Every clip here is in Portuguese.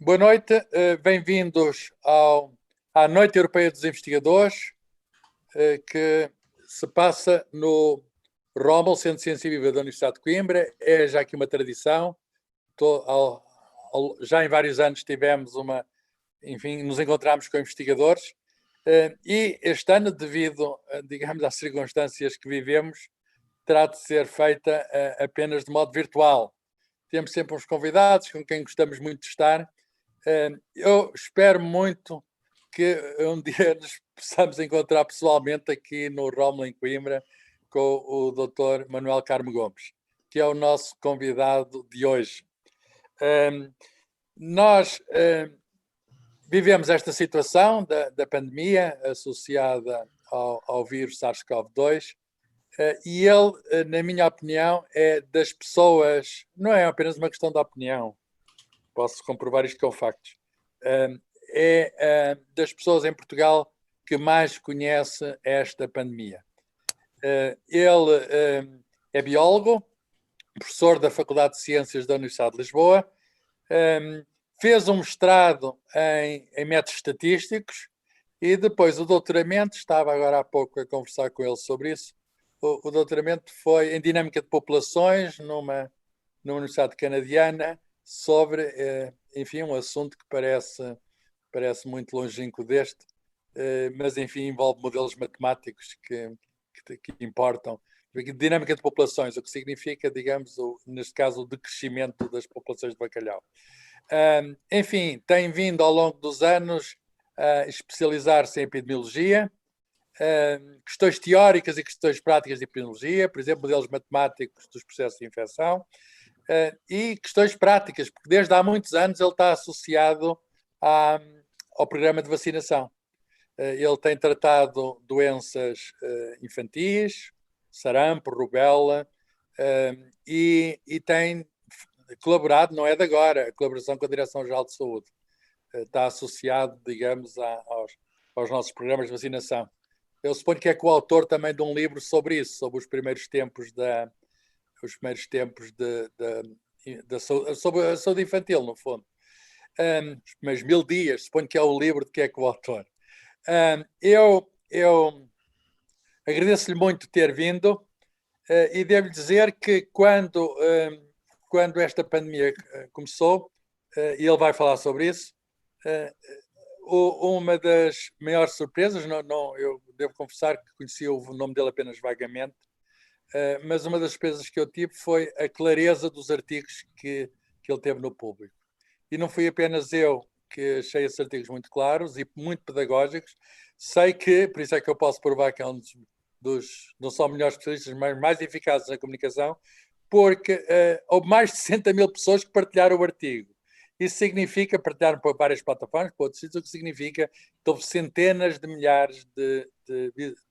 Boa noite, bem-vindos à Noite Europeia dos Investigadores, que se passa no ROML, Centro de Ciência Viva da Universidade de Coimbra. É já aqui uma tradição. Já em vários anos tivemos nos encontramos com investigadores, e este ano, devido, digamos, às circunstâncias que vivemos, terá de ser feita apenas de modo virtual. Temos sempre uns convidados com quem gostamos muito de estar. Eu espero muito que um dia nos possamos encontrar pessoalmente aqui no ROML em Coimbra com o Dr. Manuel Carmo Gomes, que é o nosso convidado de hoje. Nós vivemos esta situação da pandemia associada ao vírus SARS-CoV-2, e ele, na minha opinião, é das pessoas, não é apenas uma questão de opinião, posso comprovar isto com factos, é das pessoas em Portugal que mais conhece esta pandemia. Ele é biólogo, professor da Faculdade de Ciências da Universidade de Lisboa, fez um mestrado em métodos estatísticos e depois o doutoramento, estava agora há pouco a conversar com ele sobre isso, o doutoramento foi em dinâmica de populações numa universidade canadiana sobre, enfim, um assunto que parece muito longínquo deste, mas enfim envolve modelos matemáticos que importam. Dinâmica de populações, o que significa, digamos, neste caso, o decrescimento das populações de bacalhau. Enfim, tem vindo ao longo dos anos a especializar-se em epidemiologia, questões teóricas e questões práticas de epidemiologia, por exemplo, modelos matemáticos dos processos de infecção, e questões práticas, porque desde há muitos anos ele está associado ao programa de vacinação. Ele tem tratado doenças infantis, sarampo, rubéola, e tem colaborado, não é de agora, a colaboração com a Direção-Geral de Saúde. Está associado, digamos, aos nossos programas de vacinação. Eu suponho que é coautor também de um livro sobre isso, sobre os primeiros tempos sobre a saúde infantil, no fundo. Os primeiros 1000 dias, suponho que é o livro de que é coautor. Eu agradeço-lhe muito ter vindo, e devo dizer que quando esta pandemia começou, e ele vai falar sobre isso, uma das maiores surpresas, eu devo confessar que conhecia o nome dele apenas vagamente, mas uma das surpresas que eu tive foi a clareza dos artigos que ele teve no público. E não fui apenas eu que achei esses artigos muito claros e muito pedagógicos. Sei que, por isso é que eu posso provar que é um dos não só melhores especialistas, mas mais eficazes na comunicação, porque houve mais de 60 mil pessoas que partilharam o artigo. Isso significa, partilharam para várias plataformas, para outros sítios, o que significa que houve centenas de milhares de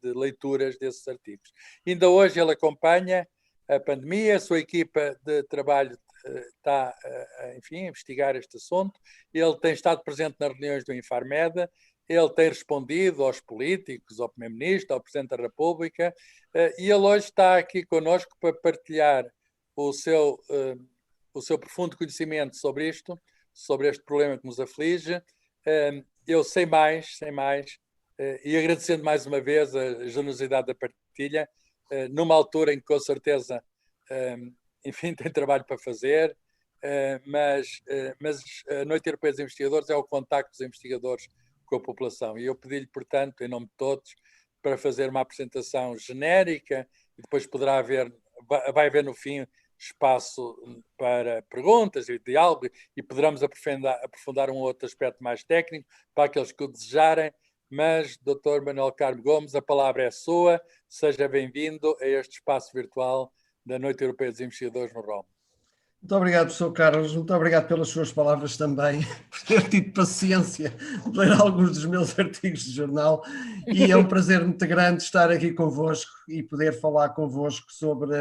leituras desses artigos. Ainda hoje ele acompanha a pandemia, a sua equipa de trabalho está, enfim, a investigar este assunto. Ele tem estado presente nas reuniões do Infarmed, ele tem respondido aos políticos, ao Primeiro-Ministro, ao Presidente da República, e ele hoje está aqui connosco para partilhar o seu profundo conhecimento sobre isto, sobre este problema que nos aflige. Eu sem mais, e agradecendo mais uma vez a generosidade da partilha, numa altura em que com certeza, enfim, tem trabalho para fazer, mas a Noite Europeia dos Investigadores é o contacto dos investigadores com a população, e eu pedi-lhe, portanto, em nome de todos, para fazer uma apresentação genérica, e depois vai haver no fim espaço para perguntas e diálogo, e poderemos aprofundar um outro aspecto mais técnico para aqueles que o desejarem. Mas, Dr. Manuel Carmo Gomes, a palavra é sua. Seja bem-vindo a este espaço virtual da Noite Europeia dos Investigadores no ROM. Muito obrigado, professor Carlos. Muito obrigado pelas suas palavras também, por ter tido paciência de ler alguns dos meus artigos de jornal. E é um prazer muito grande estar aqui convosco e poder falar convosco sobre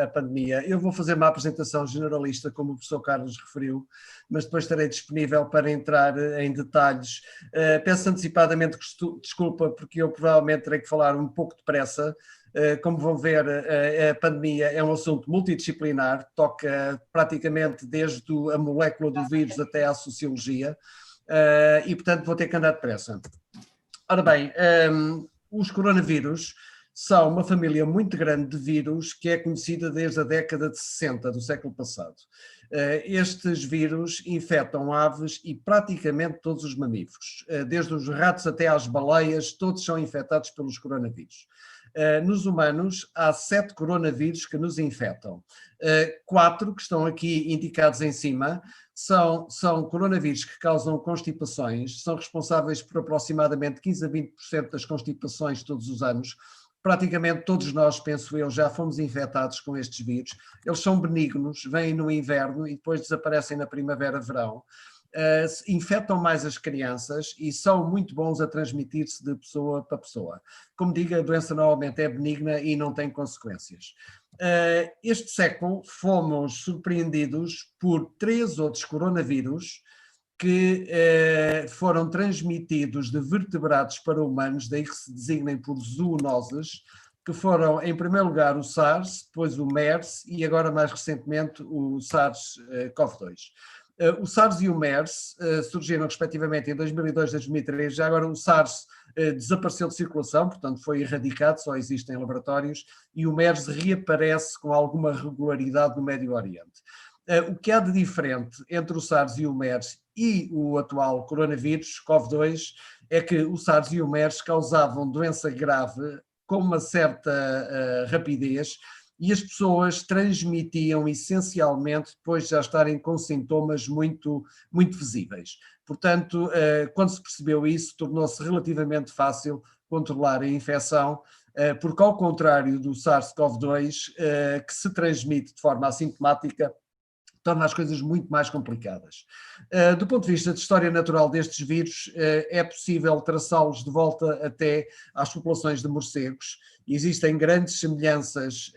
a pandemia. Eu vou fazer uma apresentação generalista, como o professor Carlos referiu, mas depois estarei disponível para entrar em detalhes. Peço antecipadamente desculpa, porque eu provavelmente terei que falar um pouco depressa, Como vão ver, a pandemia é um assunto multidisciplinar, toca praticamente desde a molécula do vírus até à sociologia, e portanto vou ter que andar depressa. Ora bem, os coronavírus são uma família muito grande de vírus que é conhecida desde a década de 60 do século passado. Estes vírus infectam aves e praticamente todos os mamíferos, desde os ratos até às baleias, todos são infectados pelos coronavírus. Nos humanos, há 7 coronavírus que nos infectam. 4 que estão aqui indicados em cima são coronavírus que causam constipações, são responsáveis por aproximadamente 15 a 20% das constipações todos os anos. Praticamente todos nós, penso eu, já fomos infectados com estes vírus. Eles são benignos, vêm no inverno e depois desaparecem na primavera-verão. Infectam mais as crianças e são muito bons a transmitir-se de pessoa para pessoa. Como digo, a doença normalmente é benigna e não tem consequências. Este século fomos surpreendidos por 3 outros coronavírus que foram transmitidos de vertebrados para humanos, daí que se designem por zoonoses, que foram, em primeiro lugar, o SARS, depois o MERS e agora, mais recentemente, o SARS-CoV-2. O SARS e o MERS surgiram respectivamente em 2002 e 2003, já agora o SARS desapareceu de circulação, portanto foi erradicado, só existe em laboratórios, e o MERS reaparece com alguma regularidade no Médio Oriente. O que há de diferente entre o SARS e o MERS e o atual coronavírus, CoV-2, é que o SARS e o MERS causavam doença grave com uma certa rapidez e as pessoas transmitiam essencialmente depois de já estarem com sintomas muito, muito visíveis. Portanto, quando se percebeu isso, tornou-se relativamente fácil controlar a infecção, porque ao contrário do SARS-CoV-2, que se transmite de forma assintomática, torna as coisas muito mais complicadas. Do ponto de vista de história natural destes vírus, é possível traçá-los de volta até às populações de morcegos. Existem grandes semelhanças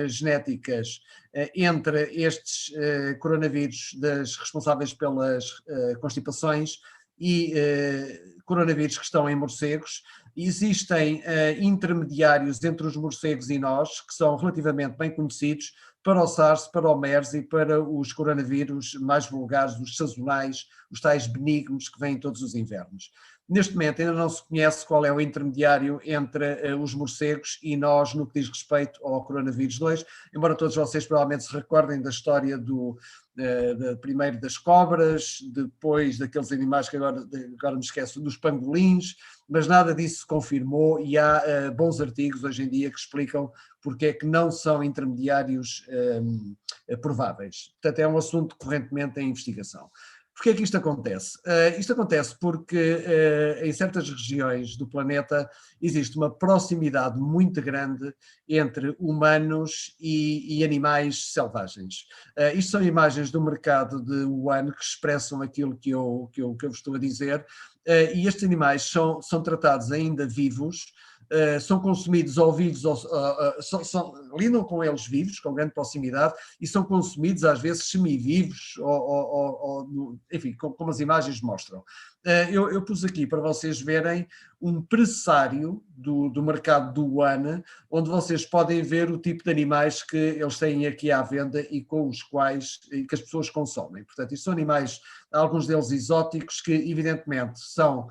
genéticas entre estes coronavírus responsáveis pelas constipações e coronavírus que estão em morcegos. Existem intermediários entre os morcegos e nós, que são relativamente bem conhecidos, para o SARS, para o MERS e para os coronavírus mais vulgares, os sazonais, os tais benignos que vêm todos os invernos. Neste momento ainda não se conhece qual é o intermediário entre os morcegos e nós no que diz respeito ao coronavírus 2, embora todos vocês provavelmente se recordem da história primeiro das cobras, depois daqueles animais que agora me esqueço, dos pangolins, mas nada disso se confirmou e há bons artigos hoje em dia que explicam porque é que não são intermediários prováveis. Portanto, é um assunto correntemente em investigação. Porquê é que isto acontece? Isto acontece porque em certas regiões do planeta existe uma proximidade muito grande entre humanos e animais selvagens. Isto são imagens do mercado de Wuhan que expressam aquilo que eu vos estou a dizer, e estes animais são tratados ainda vivos, são consumidos ou vivos, lidam com eles vivos, com grande proximidade, e são consumidos às vezes semivivos, enfim, como as imagens mostram. Eu pus aqui para vocês verem um pressário do mercado do Wuhan, onde vocês podem ver o tipo de animais que eles têm aqui à venda e com os quais que as pessoas consomem. Portanto, isto são animais, alguns deles exóticos, que evidentemente são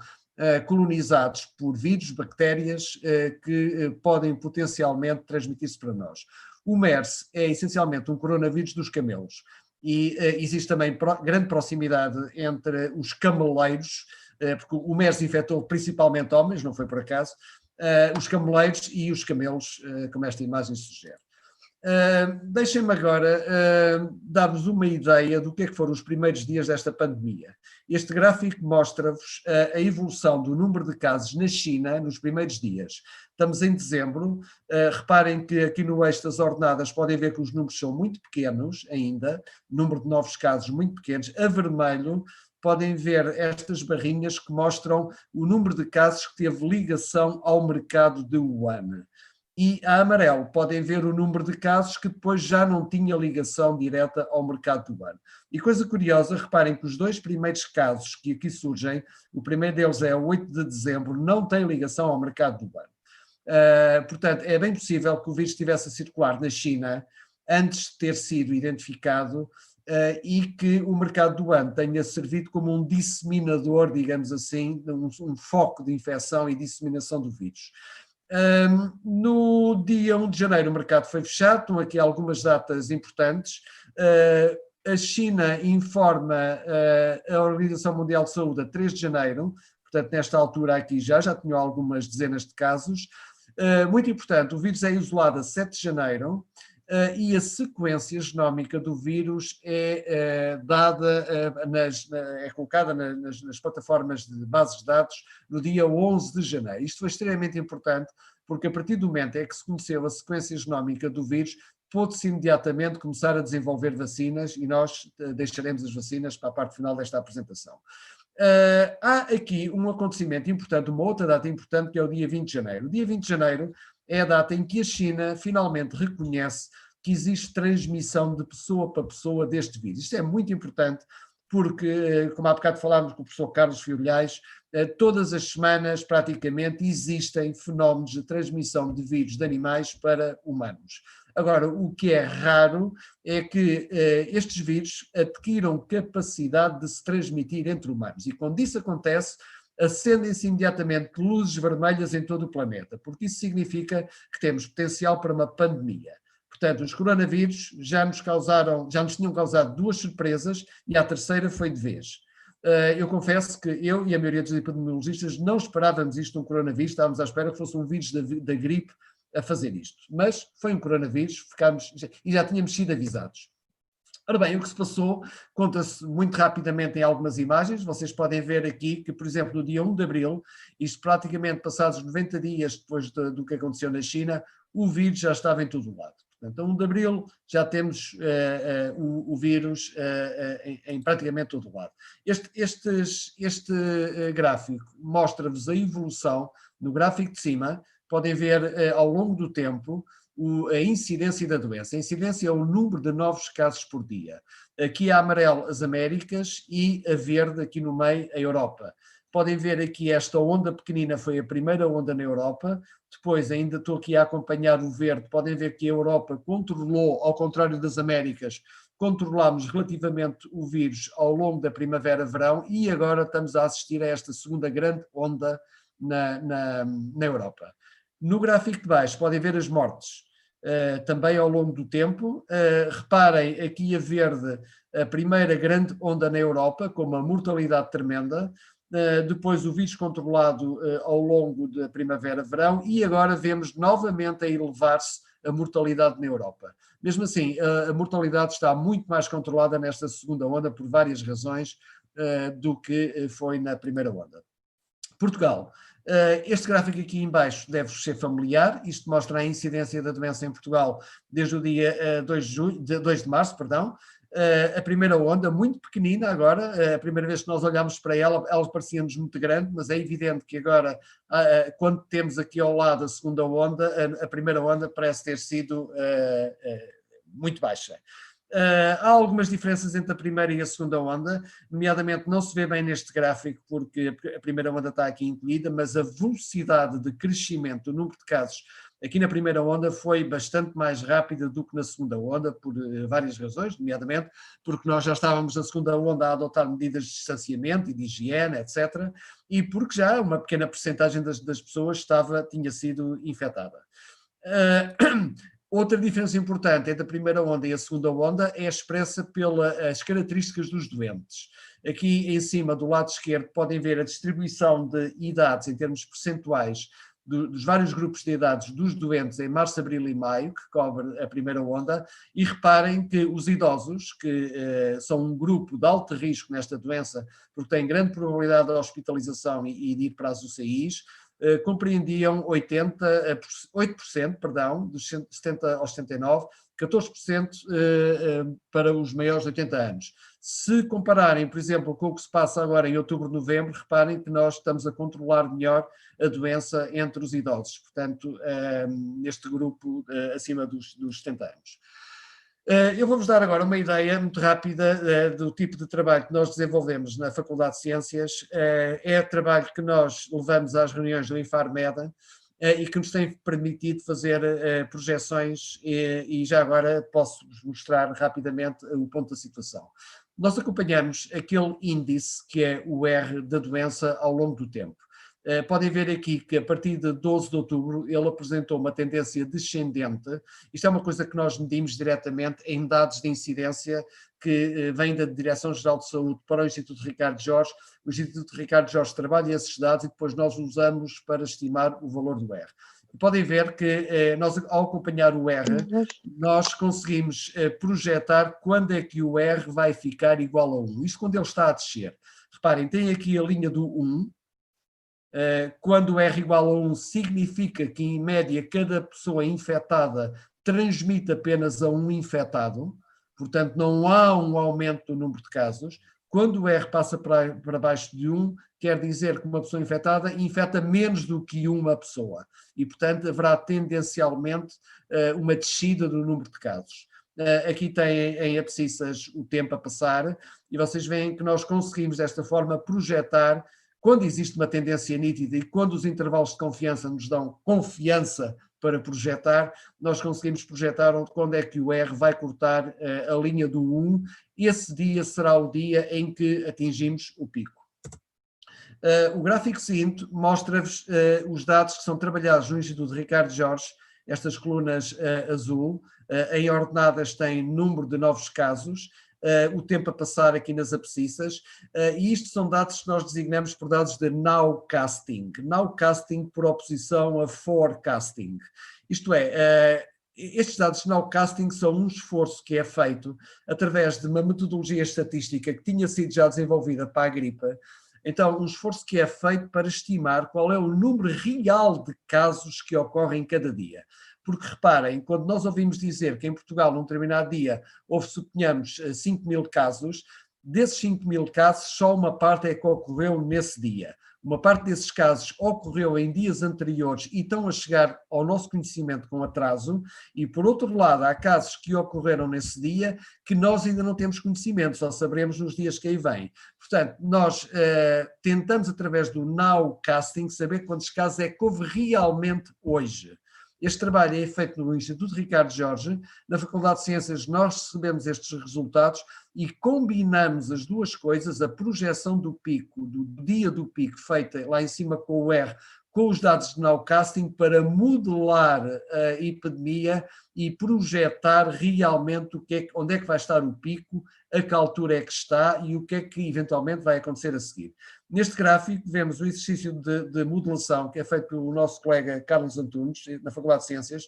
colonizados por vírus, bactérias que podem potencialmente transmitir-se para nós. O MERS é essencialmente um coronavírus dos camelos e existe também grande proximidade entre os cameleiros, porque o MERS infectou principalmente homens, não foi por acaso, os cameleiros e os camelos, como esta imagem sugere. Deixem-me agora dar-vos uma ideia do que é que foram os primeiros dias desta pandemia. Este gráfico mostra-vos a evolução do número de casos na China nos primeiros dias. Estamos em dezembro, reparem que aqui no eixo das ordenadas podem ver que os números são muito pequenos ainda, número de novos casos muito pequenos. A vermelho podem ver estas barrinhas que mostram o número de casos que teve ligação ao mercado de Wuhan. E a amarelo podem ver o número de casos que depois já não tinha ligação direta ao mercado do Wuhan. E coisa curiosa, reparem que os 2 primeiros casos que aqui surgem, o primeiro deles é o 8 de dezembro, não tem ligação ao mercado do Wuhan. Portanto, é bem possível que o vírus estivesse a circular na China antes de ter sido identificado e que o mercado do ano tenha servido como um disseminador, digamos assim, um foco de infecção e disseminação do vírus. No dia 1 de janeiro o mercado foi fechado, estão aqui algumas datas importantes. A China informa a Organização Mundial de Saúde a 3 de janeiro, portanto nesta altura aqui já tinham algumas dezenas de casos. Muito importante, o vírus é isolado a 7 de janeiro e a sequência genómica do vírus é dada, é colocada nas plataformas de bases de dados no dia 11 de janeiro. Isto foi extremamente importante porque a partir do momento em que se conheceu a sequência genómica do vírus, pôde-se imediatamente começar a desenvolver vacinas e nós deixaremos as vacinas para a parte final desta apresentação. Há aqui um acontecimento importante, uma outra data importante, que é o dia 20 de janeiro. O dia 20 de janeiro é a data em que a China finalmente reconhece que existe transmissão de pessoa para pessoa deste vírus. Isto é muito importante porque, como há bocado falámos com o professor Carlos Fiolhais, todas as semanas praticamente existem fenómenos de transmissão de vírus de animais para humanos. Agora, o que é raro é que estes vírus adquiram capacidade de se transmitir entre humanos e quando isso acontece, acendem-se imediatamente luzes vermelhas em todo o planeta, porque isso significa que temos potencial para uma pandemia. Portanto, os coronavírus já nos tinham causado 2 surpresas e a terceira foi de vez. Eu confesso que eu e a maioria dos epidemiologistas não esperávamos isto de um coronavírus, estávamos à espera que fosse um vírus da gripe a fazer isto. Mas foi um coronavírus, e já tínhamos sido avisados. Ora bem, o que se passou conta-se muito rapidamente em algumas imagens. Vocês podem ver aqui que, por exemplo, no dia 1 de abril, isto praticamente passados 90 dias depois do que aconteceu na China, o vírus já estava em todo o lado. Portanto, a 1 de abril já temos o vírus em praticamente todo o lado. Este gráfico mostra-vos a evolução. No gráfico de cima, podem ver ao longo do tempo a incidência da doença. A incidência é o número de novos casos por dia. Aqui a amarelo as Américas e a verde aqui no meio a Europa. Podem ver aqui esta onda pequenina foi a primeira onda na Europa, depois ainda estou aqui a acompanhar o verde, podem ver que a Europa controlou, ao contrário das Américas, controlámos relativamente o vírus ao longo da primavera-verão e agora estamos a assistir a esta segunda grande onda na Europa. No gráfico de baixo podem ver as mortes, também ao longo do tempo. Reparem aqui a verde, a primeira grande onda na Europa, com uma mortalidade tremenda, depois o vírus controlado ao longo da primavera-verão e agora vemos novamente a elevar-se a mortalidade na Europa. Mesmo assim, a mortalidade está muito mais controlada nesta segunda onda por várias razões do que foi na primeira onda. Portugal. Este gráfico aqui em baixo deve ser familiar, isto mostra a incidência da doença em Portugal desde o dia 2 de março, perdão. A primeira onda, muito pequenina agora, a primeira vez que nós olhámos para ela parecia-nos muito grande, mas é evidente que agora, quando temos aqui ao lado a segunda onda, a primeira onda parece ter sido muito baixa. Há algumas diferenças entre a primeira e a segunda onda, nomeadamente não se vê bem neste gráfico porque a primeira onda está aqui incluída, mas a velocidade de crescimento do número de casos aqui na primeira onda foi bastante mais rápida do que na segunda onda, por várias razões, nomeadamente porque nós já estávamos na segunda onda a adotar medidas de distanciamento e de higiene, etc., e porque já uma pequena percentagem das pessoas tinha sido infectada. Outra diferença importante entre a primeira onda e a segunda onda é expressa pelas características dos doentes. Aqui em cima, do lado esquerdo, podem ver a distribuição de idades em termos percentuais dos vários grupos de idades dos doentes em março, abril e maio, que cobre a primeira onda, e reparem que os idosos, que são um grupo de alto risco nesta doença, porque têm grande probabilidade de hospitalização e de ir para as UCIs, compreendiam 8%, dos 70 aos 79, 14% para os maiores de 80 anos. Se compararem, por exemplo, com o que se passa agora em outubro, novembro, reparem que nós estamos a controlar melhor a doença entre os idosos, portanto, neste grupo acima dos 70 anos. Eu vou-vos dar agora uma ideia muito rápida do tipo de trabalho que nós desenvolvemos na Faculdade de Ciências. É trabalho que nós levamos às reuniões do Infarmed e que nos tem permitido fazer projeções e já agora posso-vos mostrar rapidamente o ponto da situação. Nós acompanhamos aquele índice que é o R da doença ao longo do tempo. Podem ver aqui que a partir de 12 de outubro ele apresentou uma tendência descendente. Isto é uma coisa que nós medimos diretamente em dados de incidência que vêm da Direção-Geral de Saúde para o Instituto Ricardo Jorge. O Instituto Ricardo Jorge trabalha esses dados e depois nós usamos para estimar o valor do R. Podem ver que nós, ao acompanhar o R, nós conseguimos projetar quando é que o R vai ficar igual a 1. Isto quando ele está a descer. Reparem, tem aqui a linha do 1. Quando R igual a 1 significa que, em média, cada pessoa infectada transmite apenas a um infectado, portanto não há um aumento do número de casos. Quando o R passa para baixo de 1, quer dizer que uma pessoa infectada infecta menos do que uma pessoa e, portanto, haverá tendencialmente uma descida do número de casos. Aqui tem em abscissas o tempo a passar e vocês veem que nós conseguimos desta forma projetar quando existe uma tendência nítida e quando os intervalos de confiança nos dão confiança para projetar, nós conseguimos projetar quando é que o R vai cortar a linha do 1. Esse dia será o dia em que atingimos o pico. O gráfico seguinte mostra-vos os dados que são trabalhados no Instituto Ricardo Jorge, estas colunas azul, em ordenadas têm número de novos casos, o tempo a passar aqui nas abscissas, e isto são dados que nós designamos por dados de nowcasting. Nowcasting por oposição a forecasting. Isto é, estes dados de nowcasting são um esforço que é feito através de uma metodologia estatística que tinha sido já desenvolvida para a gripe. Então, um esforço que é feito para estimar qual é o número real de casos que ocorrem cada dia. Porque reparem, quando nós ouvimos dizer que em Portugal, num determinado dia, houve, suponhamos, 5.000 casos, desses 5.000 casos, só uma parte é que ocorreu nesse dia. Uma parte desses casos ocorreu em dias anteriores e estão a chegar ao nosso conhecimento com atraso, e por outro lado, há casos que ocorreram nesse dia que nós ainda não temos conhecimento, só saberemos nos dias que aí vêm. Portanto, nós tentamos, através do nowcasting, saber quantos casos é que houve realmente hoje. Este trabalho é feito no Instituto Ricardo Jorge. Na Faculdade de Ciências nós recebemos estes resultados e combinamos as duas coisas, a projeção do pico, do dia do pico, feita lá em cima com o R, com os dados de nowcasting, para modelar a epidemia e projetar realmente onde é que vai estar o pico, a que altura é que está e o que é que eventualmente vai acontecer a seguir. Neste gráfico vemos o exercício de modelação que é feito pelo nosso colega Carlos Antunes, na Faculdade de Ciências.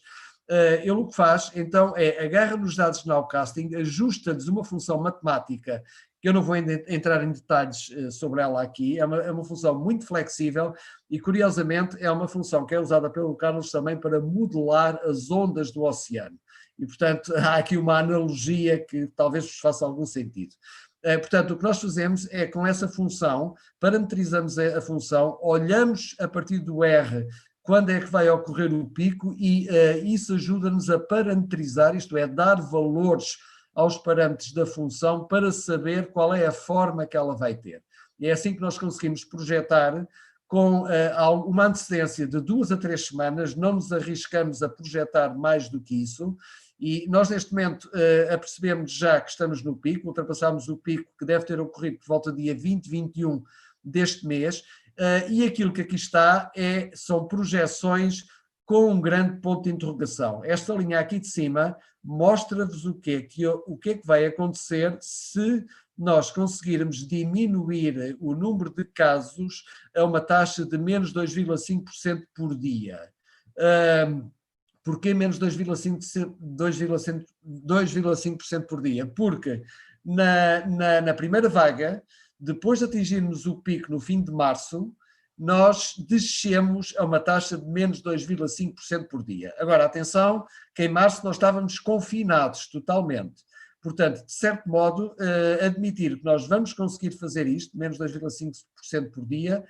Ele o que faz, então, é agarra nos dados de nowcasting, ajusta-lhes uma função matemática, que eu não vou entrar em detalhes sobre ela aqui, é uma função muito flexível e, curiosamente, é uma função que é usada pelo Carlos também para modelar as ondas do oceano. E, portanto, há aqui uma analogia que talvez vos faça algum sentido. Portanto, o que nós fazemos é, com essa função, parametrizamos a função, olhamos a partir do R quando é que vai ocorrer o pico e isso ajuda-nos a parametrizar, isto é, dar valores aos parâmetros da função para saber qual é a forma que ela vai ter. E é assim que nós conseguimos projetar com uma antecedência de 2 a 3 semanas, não nos arriscamos a projetar mais do que isso. E nós, neste momento, apercebemos já que estamos no pico, ultrapassámos o pico que deve ter ocorrido por volta do dia 20, 21 deste mês, e aquilo que aqui está são projeções com um grande ponto de interrogação. Esta linha aqui de cima mostra-vos o que é que vai acontecer se nós conseguirmos diminuir o número de casos a uma taxa de menos 2,5% por dia. Porquê menos 2,5% por dia? Porque na primeira vaga, depois de atingirmos o pico no fim de março, nós descemos a uma taxa de menos 2,5% por dia. Agora, atenção, que em março nós estávamos confinados totalmente. Portanto, de certo modo, admitir que nós vamos conseguir fazer isto, menos 2,5% por dia,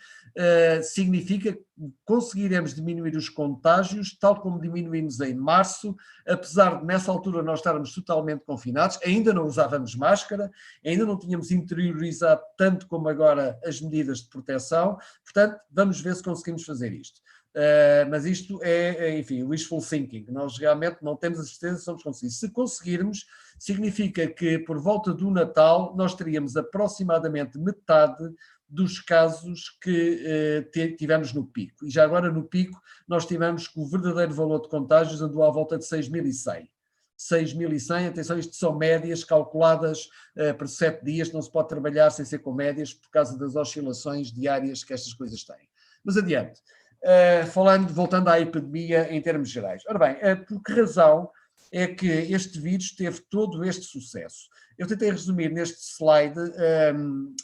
significa que conseguiremos diminuir os contágios, tal como diminuímos em março, apesar de nessa altura nós estarmos totalmente confinados, ainda não usávamos máscara, ainda não tínhamos interiorizado tanto como agora as medidas de proteção, portanto, vamos ver se conseguimos fazer isto. Mas isto é, enfim, wishful thinking. Nós realmente não temos a certeza se vamos conseguir. Se conseguirmos, significa que por volta do Natal nós teríamos aproximadamente metade dos casos que tivemos no pico. E já agora no pico nós tivemos que o verdadeiro valor de contágios andou à volta de 6.100. 6.100, atenção, isto são médias calculadas por 7 dias, não se pode trabalhar sem ser com médias por causa das oscilações diárias que estas coisas têm. Mas adiante. Voltando à epidemia em termos gerais. Ora bem, por que razão é que este vírus teve todo este sucesso? Eu tentei resumir neste slide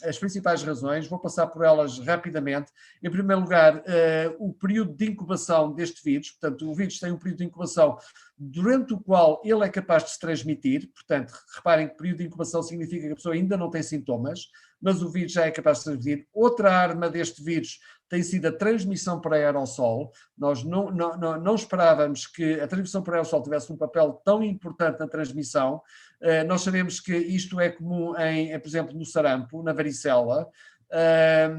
as principais razões, vou passar por elas rapidamente. Em primeiro lugar, o período de incubação deste vírus, portanto, o vírus tem um período de incubação durante o qual ele é capaz de se transmitir, portanto, reparem que período de incubação significa que a pessoa ainda não tem sintomas, mas o vírus já é capaz de se transmitir. Outra arma deste vírus tem sido a transmissão por aerossol. Nós não esperávamos que a transmissão por aerossol tivesse um papel tão importante na transmissão. Nós sabemos que isto é comum, por exemplo, no sarampo, na varicela.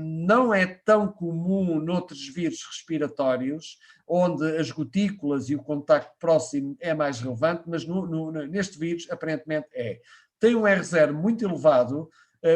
Não é tão comum noutros vírus respiratórios, onde as gotículas e o contacto próximo é mais relevante, mas neste vírus aparentemente é. Tem um R0 muito elevado.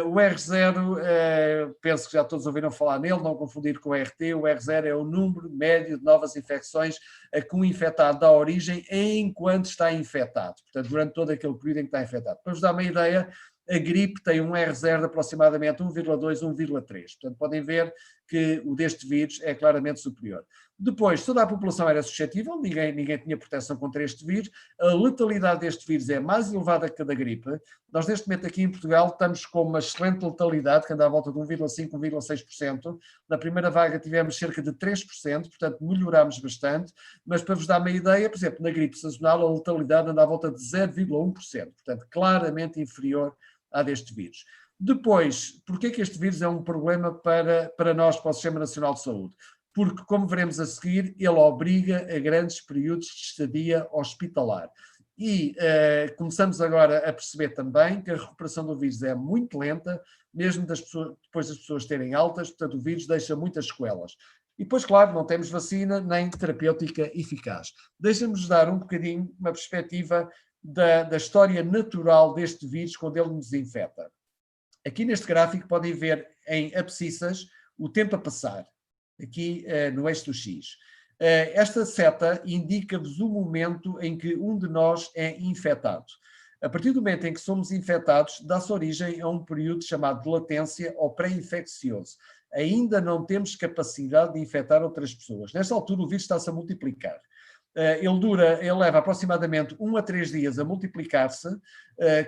O R0, penso que já todos ouviram falar nele, não confundir com o RT. O R0 é o número médio de novas infecções a que um infectado dá origem enquanto está infectado, portanto, durante todo aquele período em que está infectado. Para vos dar uma ideia, a gripe tem um R0 de aproximadamente 1,2, 1,3. Portanto, podem ver que o deste vírus é claramente superior. Depois, toda a população era suscetível, ninguém tinha proteção contra este vírus. A letalidade deste vírus é mais elevada que a da gripe. Nós, neste momento, aqui em Portugal, estamos com uma excelente letalidade, que anda à volta de 1,5%, 1,6%. Na primeira vaga tivemos cerca de 3%, portanto, melhorámos bastante. Mas, para vos dar uma ideia, por exemplo, na gripe sazonal, a letalidade anda à volta de 0,1%. Portanto, claramente inferior à deste vírus. Depois, porquê que este vírus é um problema para nós, para o Sistema Nacional de Saúde? Porque, como veremos a seguir, ele obriga a grandes períodos de estadia hospitalar. E começamos agora a perceber também que a recuperação do vírus é muito lenta, mesmo depois das pessoas terem altas, portanto o vírus deixa muitas sequelas. E depois, claro, não temos vacina nem terapêutica eficaz. Deixa-nos dar um bocadinho uma perspectiva da história natural deste vírus quando ele nos infecta. Aqui neste gráfico podem ver em abscissas o tempo a passar, aqui no eixo do X. Esta seta indica-vos o momento em que um de nós é infectado. A partir do momento em que somos infectados, dá-se origem a um período chamado de latência ou pré-infeccioso. Ainda não temos capacidade de infectar outras pessoas. Nesta altura o vírus está-se a multiplicar. Ele leva aproximadamente 1 a 3 dias a multiplicar-se,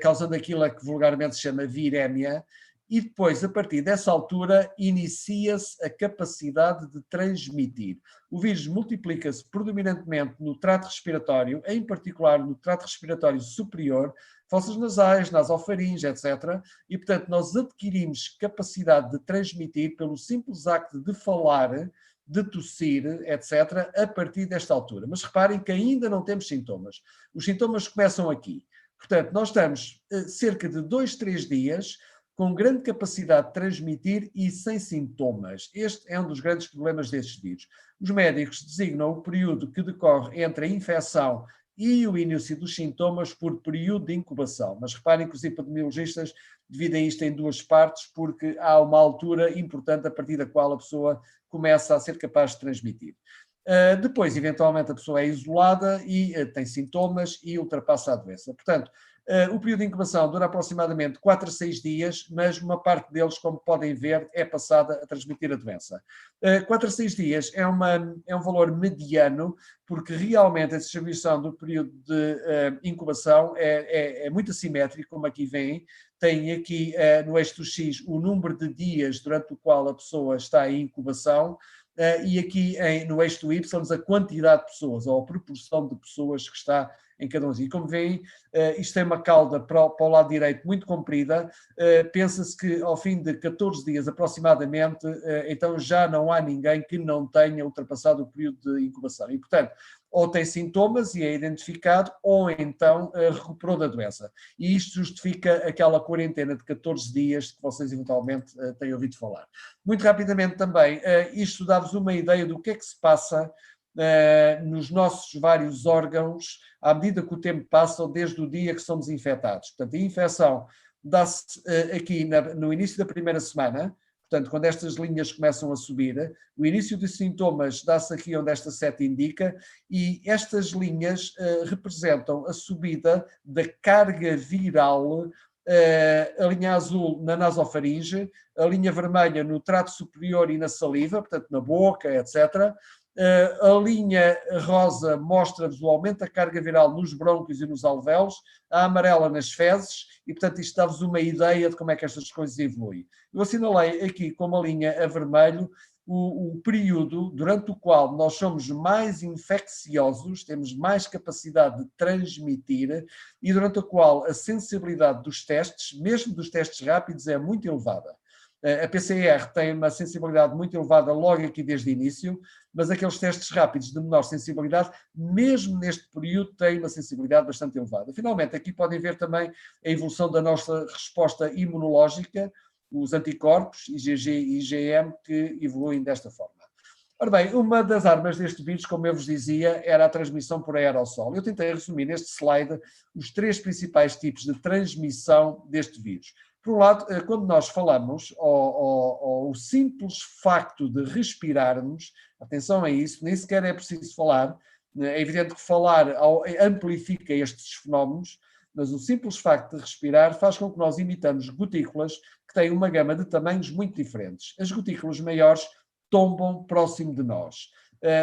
causando aquilo a que vulgarmente se chama virémia, e depois, a partir dessa altura, inicia-se a capacidade de transmitir. O vírus multiplica-se predominantemente no trato respiratório, em particular no trato respiratório superior, fossas nasais, nasofaringe, etc. E, portanto, nós adquirimos capacidade de transmitir pelo simples acto de falar, de tossir, etc., a partir desta altura. Mas reparem que ainda não temos sintomas. Os sintomas começam aqui. Portanto, nós estamos cerca de 2, 3 dias com grande capacidade de transmitir e sem sintomas. Este é um dos grandes problemas destes vírus. Os médicos designam o período que decorre entre a infecção e o início dos sintomas por período de incubação. Mas reparem que os epidemiologistas dividem isto em duas partes, porque há uma altura importante a partir da qual a pessoa começa a ser capaz de transmitir. Depois, eventualmente, a pessoa é isolada e tem sintomas e ultrapassa a doença. Portanto, o período de incubação dura aproximadamente 4 a 6 dias, mas uma parte deles, como podem ver, é passada a transmitir a doença. 4 a 6 dias é um valor mediano, porque realmente a distribuição do período de incubação é muito assimétrico, como aqui vem. Tem aqui no eixo do X o número de dias durante o qual a pessoa está em incubação, e aqui no eixo do Y a quantidade de pessoas, ou a proporção de pessoas que está em cada um. E como veem, isto tem uma cauda para o lado direito muito comprida. Pensa-se que ao fim de 14 dias aproximadamente, então já não há ninguém que não tenha ultrapassado o período de incubação. E, portanto, ou tem sintomas e é identificado, ou então recuperou da doença. E isto justifica aquela quarentena de 14 dias que vocês eventualmente têm ouvido falar. Muito rapidamente também, isto dá-vos uma ideia do que é que se passa nos nossos vários órgãos à medida que o tempo passa ou desde o dia que somos infectados. Portanto, a infecção dá-se aqui no início da primeira semana. Portanto, quando estas linhas começam a subir, o início dos sintomas dá-se aqui onde esta seta indica, e estas linhas representam a subida da carga viral, a linha azul na nasofaringe, a linha vermelha no trato superior e na saliva, portanto na boca, etc. A linha rosa mostra-vos o aumento da carga viral nos brônquios e nos alvéolos, a amarela nas fezes, e portanto isto dá-vos uma ideia de como é que estas coisas evoluem. Eu assinalei aqui com uma linha a vermelho o período durante o qual nós somos mais infecciosos, temos mais capacidade de transmitir, e durante o qual a sensibilidade dos testes, mesmo dos testes rápidos, é muito elevada. A PCR tem uma sensibilidade muito elevada logo aqui desde o início, mas aqueles testes rápidos de menor sensibilidade, mesmo neste período, têm uma sensibilidade bastante elevada. Finalmente, aqui podem ver também a evolução da nossa resposta imunológica, os anticorpos, IgG e IgM, que evoluem desta forma. Ora bem, uma das armas deste vírus, como eu vos dizia, era a transmissão por aerossol. Eu tentei resumir neste slide os 3 principais tipos de transmissão deste vírus. Por um lado, quando nós falamos, o simples facto de respirarmos, atenção a isso, nem sequer é preciso falar, é evidente que falar amplifica estes fenómenos, mas o simples facto de respirar faz com que nós imitamos gotículas que têm uma gama de tamanhos muito diferentes. As gotículas maiores tombam próximo de nós.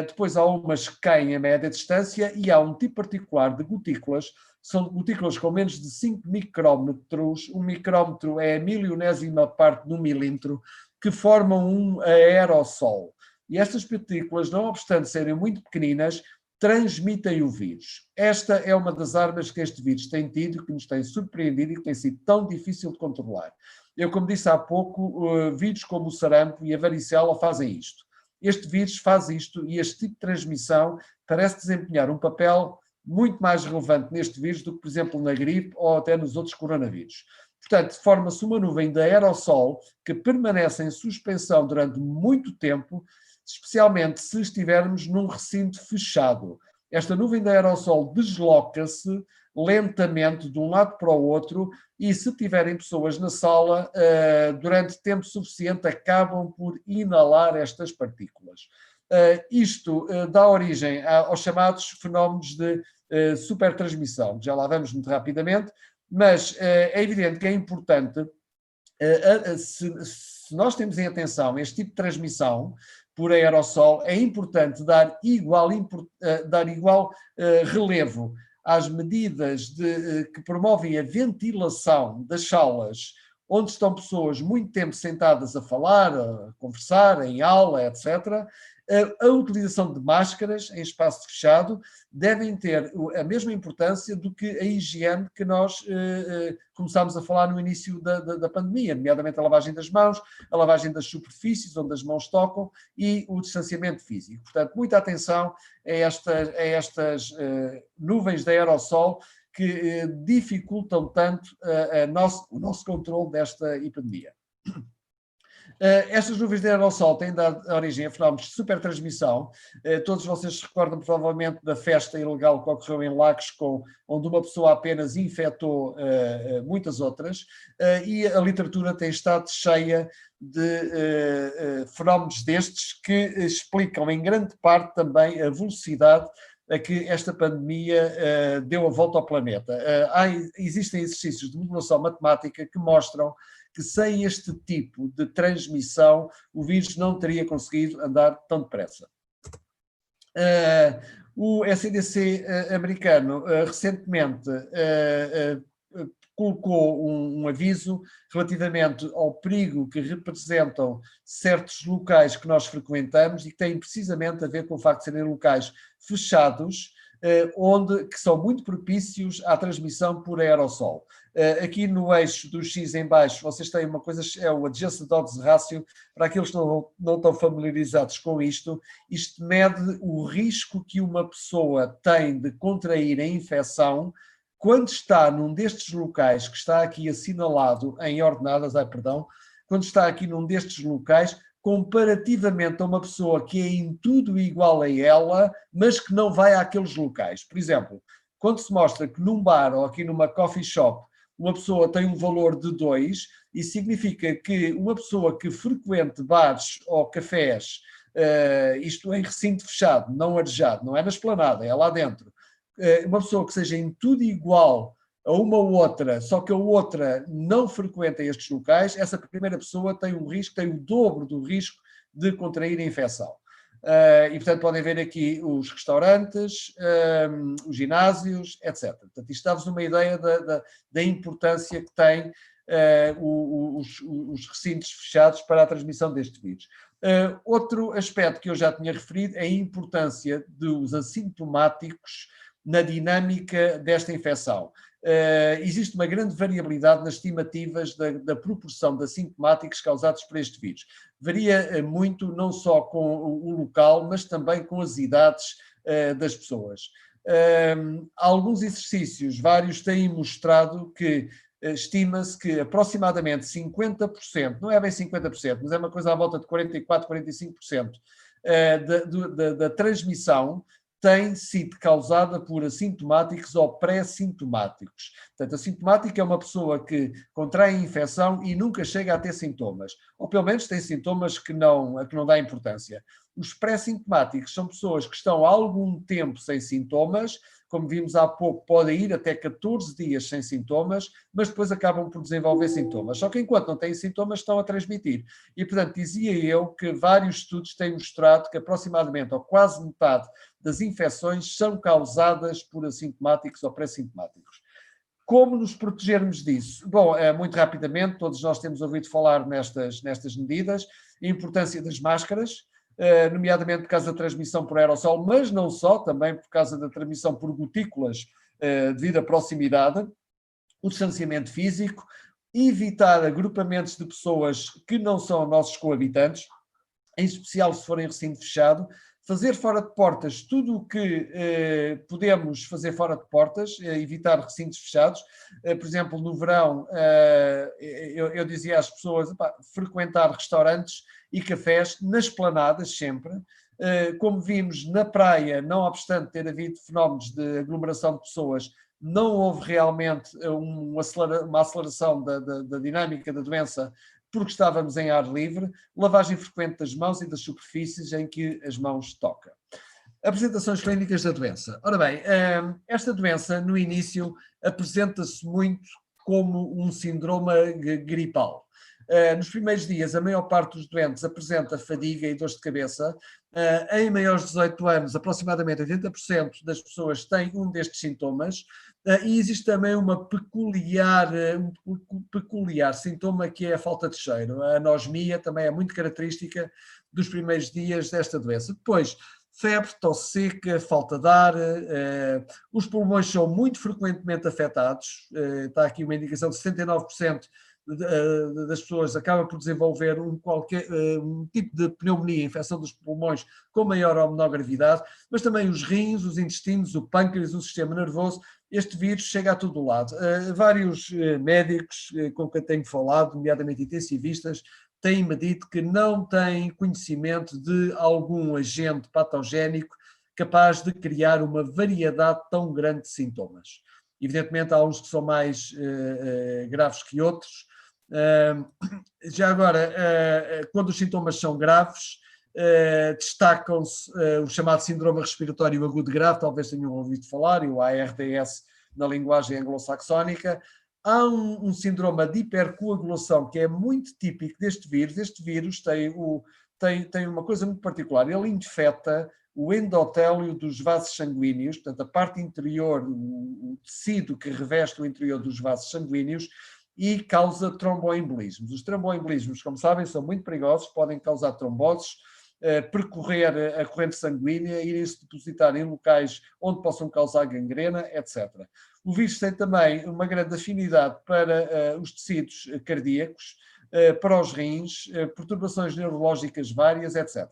Depois há umas que caem a média distância e há um tipo particular de gotículas, são gotículas com menos de 5 micrómetros, um micrómetro é a milionésima parte de um milímetro, que formam um aerossol. E estas partículas, não obstante serem muito pequeninas, transmitem o vírus. Esta é uma das armas que este vírus tem tido, que nos tem surpreendido e que tem sido tão difícil de controlar. Eu, como disse há pouco, vírus como o sarampo e a varicela fazem isto. Este vírus faz isto e este tipo de transmissão parece desempenhar um papel muito mais relevante neste vírus do que, por exemplo, na gripe ou até nos outros coronavírus. Portanto, forma-se uma nuvem de aerossol que permanece em suspensão durante muito tempo, especialmente se estivermos num recinto fechado. Esta nuvem de aerossol desloca-se lentamente de um lado para o outro e, se tiverem pessoas na sala, durante tempo suficiente, acabam por inalar estas partículas. Isto dá origem aos chamados fenómenos de supertransmissão. Já lá vamos muito rapidamente, mas é evidente que é importante, se nós temos em atenção este tipo de transmissão por aerossol, é importante dar igual relevo às medidas que promovem a ventilação das salas onde estão pessoas muito tempo sentadas a falar, a conversar, em aula, etc. A utilização de máscaras em espaço fechado devem ter a mesma importância do que a higiene que nós começámos a falar no início da pandemia, nomeadamente a lavagem das mãos, a lavagem das superfícies onde as mãos tocam e o distanciamento físico. Portanto, muita atenção a estas nuvens de aerossol que dificultam tanto o nosso controle desta epidemia. Estas nuvens de aerossol têm dado origem a fenómenos de supertransmissão. Todos vocês se recordam provavelmente da festa ilegal que ocorreu em Lagos, onde uma pessoa apenas infectou muitas outras, e a literatura tem estado cheia de fenómenos destes que explicam em grande parte também a velocidade a que esta pandemia deu a volta ao planeta. Existem exercícios de modulação matemática que mostram que sem este tipo de transmissão o vírus não teria conseguido andar tão depressa. O CDC americano recentemente colocou um aviso relativamente ao perigo que representam certos locais que nós frequentamos e que têm precisamente a ver com o facto de serem locais fechados, que são muito propícios à transmissão por aerossol. Aqui no eixo do X em baixo, vocês têm uma coisa, é o Adjusted Odds Ratio. Para aqueles que não estão familiarizados com isto mede o risco que uma pessoa tem de contrair a infecção quando está num destes locais que está aqui assinalado em ordenadas, quando está aqui num destes locais, comparativamente a uma pessoa que é em tudo igual a ela, mas que não vai àqueles locais. Por exemplo, quando se mostra que num bar ou aqui numa coffee shop uma pessoa tem um valor de 2, isso significa que uma pessoa que frequente bares ou cafés, isto em recinto fechado, não arejado, não é na esplanada, é lá dentro, uma pessoa que seja em tudo igual a uma outra, só que a outra não frequenta estes locais, essa primeira pessoa tem um risco, tem o dobro do risco de contrair a infecção. E, portanto, podem ver aqui os restaurantes, os ginásios, etc. Portanto, isto dá-vos uma ideia da importância que têm os recintos fechados para a transmissão deste vírus. Outro aspecto que eu já tinha referido é a importância dos assintomáticos na dinâmica desta infecção. Existe uma grande variabilidade nas estimativas da proporção de assintomáticos causados por este vírus. Varia muito não só com o local, mas também com as idades das pessoas. Alguns exercícios, vários têm mostrado que estima-se que aproximadamente 50%, não é bem 50%, mas é uma coisa à volta de 44%, 45% da transmissão tem sido causada por assintomáticos ou pré-sintomáticos. Portanto, assintomático é uma pessoa que contrai a infecção e nunca chega a ter sintomas, ou pelo menos tem sintomas a que não dá importância. Os pré-sintomáticos são pessoas que estão há algum tempo sem sintomas, como vimos há pouco, podem ir até 14 dias sem sintomas, mas depois acabam por desenvolver sintomas. Só que enquanto não têm sintomas, estão a transmitir. E, portanto, dizia eu que vários estudos têm mostrado que aproximadamente, ou quase metade, das infecções são causadas por assintomáticos ou pré-sintomáticos. Como nos protegermos disso? Bom, muito rapidamente, todos nós temos ouvido falar nestas medidas, a importância das máscaras, nomeadamente por causa da transmissão por aerossol, mas não só, também por causa da transmissão por gotículas devido à proximidade, o distanciamento físico, evitar agrupamentos de pessoas que não são nossos coabitantes, em especial se forem recinto fechado, fazer fora de portas tudo o que podemos fazer fora de portas, evitar recintos fechados. Por exemplo, no verão, eu dizia às pessoas, frequentar restaurantes e cafés nas esplanadas sempre. Como vimos na praia, não obstante ter havido fenómenos de aglomeração de pessoas, não houve realmente uma aceleração da dinâmica da doença, porque estávamos em ar livre, lavagem frequente das mãos e das superfícies em que as mãos tocam. Apresentações clínicas da doença. Ora bem, esta doença, no início, apresenta-se muito como um síndrome gripal. Nos primeiros dias, a maior parte dos doentes apresenta fadiga e dores de cabeça. Em maiores de 18 anos, aproximadamente 80% das pessoas têm um destes sintomas. E existe também um peculiar sintoma que é a falta de cheiro. A anosmia também é muito característica dos primeiros dias desta doença. Depois, febre, tosse seca, falta de ar, os pulmões são muito frequentemente afetados. Está aqui uma indicação de 79% das pessoas acaba por desenvolver um tipo de pneumonia, infecção dos pulmões com maior ou menor gravidade, mas também os rins, os intestinos, o pâncreas, o sistema nervoso. Este vírus chega a todo lado. Vários médicos com quem tenho falado, nomeadamente intensivistas, têm-me dito que não têm conhecimento de algum agente patogénico capaz de criar uma variedade tão grande de sintomas. Evidentemente, há uns que são mais graves que outros. Já agora, quando os sintomas são graves, destacam-se o chamado síndrome respiratório agudo grave, talvez tenham ouvido falar, e o ARDS na linguagem anglo-saxónica. Há um síndrome de hipercoagulação que é muito típico deste vírus. Este vírus tem uma coisa muito particular, ele infecta o endotélio dos vasos sanguíneos, portanto a parte interior, o tecido que reveste o interior dos vasos sanguíneos, e causa tromboembolismos. Os tromboembolismos, como sabem, são muito perigosos, podem causar tromboses, percorrer a corrente sanguínea, irem-se depositar em locais onde possam causar gangrena, etc. O vírus tem também uma grande afinidade para os tecidos cardíacos, para os rins, perturbações neurológicas várias, etc.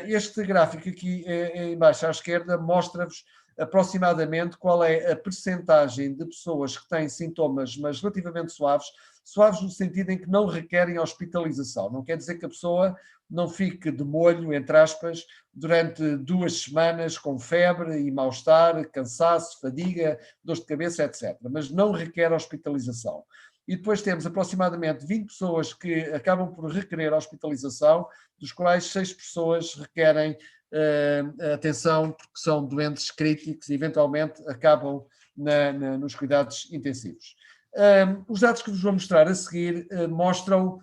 Este gráfico aqui em baixo à esquerda mostra-vos aproximadamente qual é a percentagem de pessoas que têm sintomas, mas relativamente suaves, suaves no sentido em que não requerem hospitalização. Não quer dizer que a pessoa não fique de molho, entre aspas, durante 2 semanas com febre e mal-estar, cansaço, fadiga, dor de cabeça, etc. Mas não requer hospitalização. E depois temos aproximadamente 20 pessoas que acabam por requerer hospitalização, dos quais 6 pessoas requerem atenção porque são doentes críticos e eventualmente acabam nos cuidados intensivos. Os dados que vos vou mostrar a seguir mostram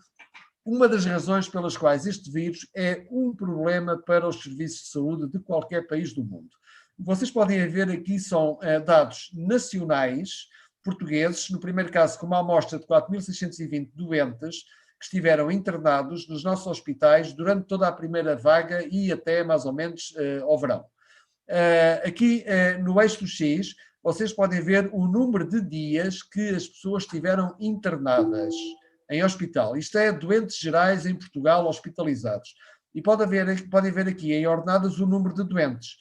uma das razões pelas quais este vírus é um problema para os serviços de saúde de qualquer país do mundo. Vocês podem ver aqui são dados nacionais portugueses, no primeiro caso com uma amostra de 4.620 doentes que estiveram internados nos nossos hospitais durante toda a primeira vaga e até mais ou menos ao verão. Aqui no eixo X, vocês podem ver o número de dias que as pessoas estiveram internadas em hospital. Isto é, doentes gerais em Portugal hospitalizados. E podem ver aqui em ordenadas o número de doentes.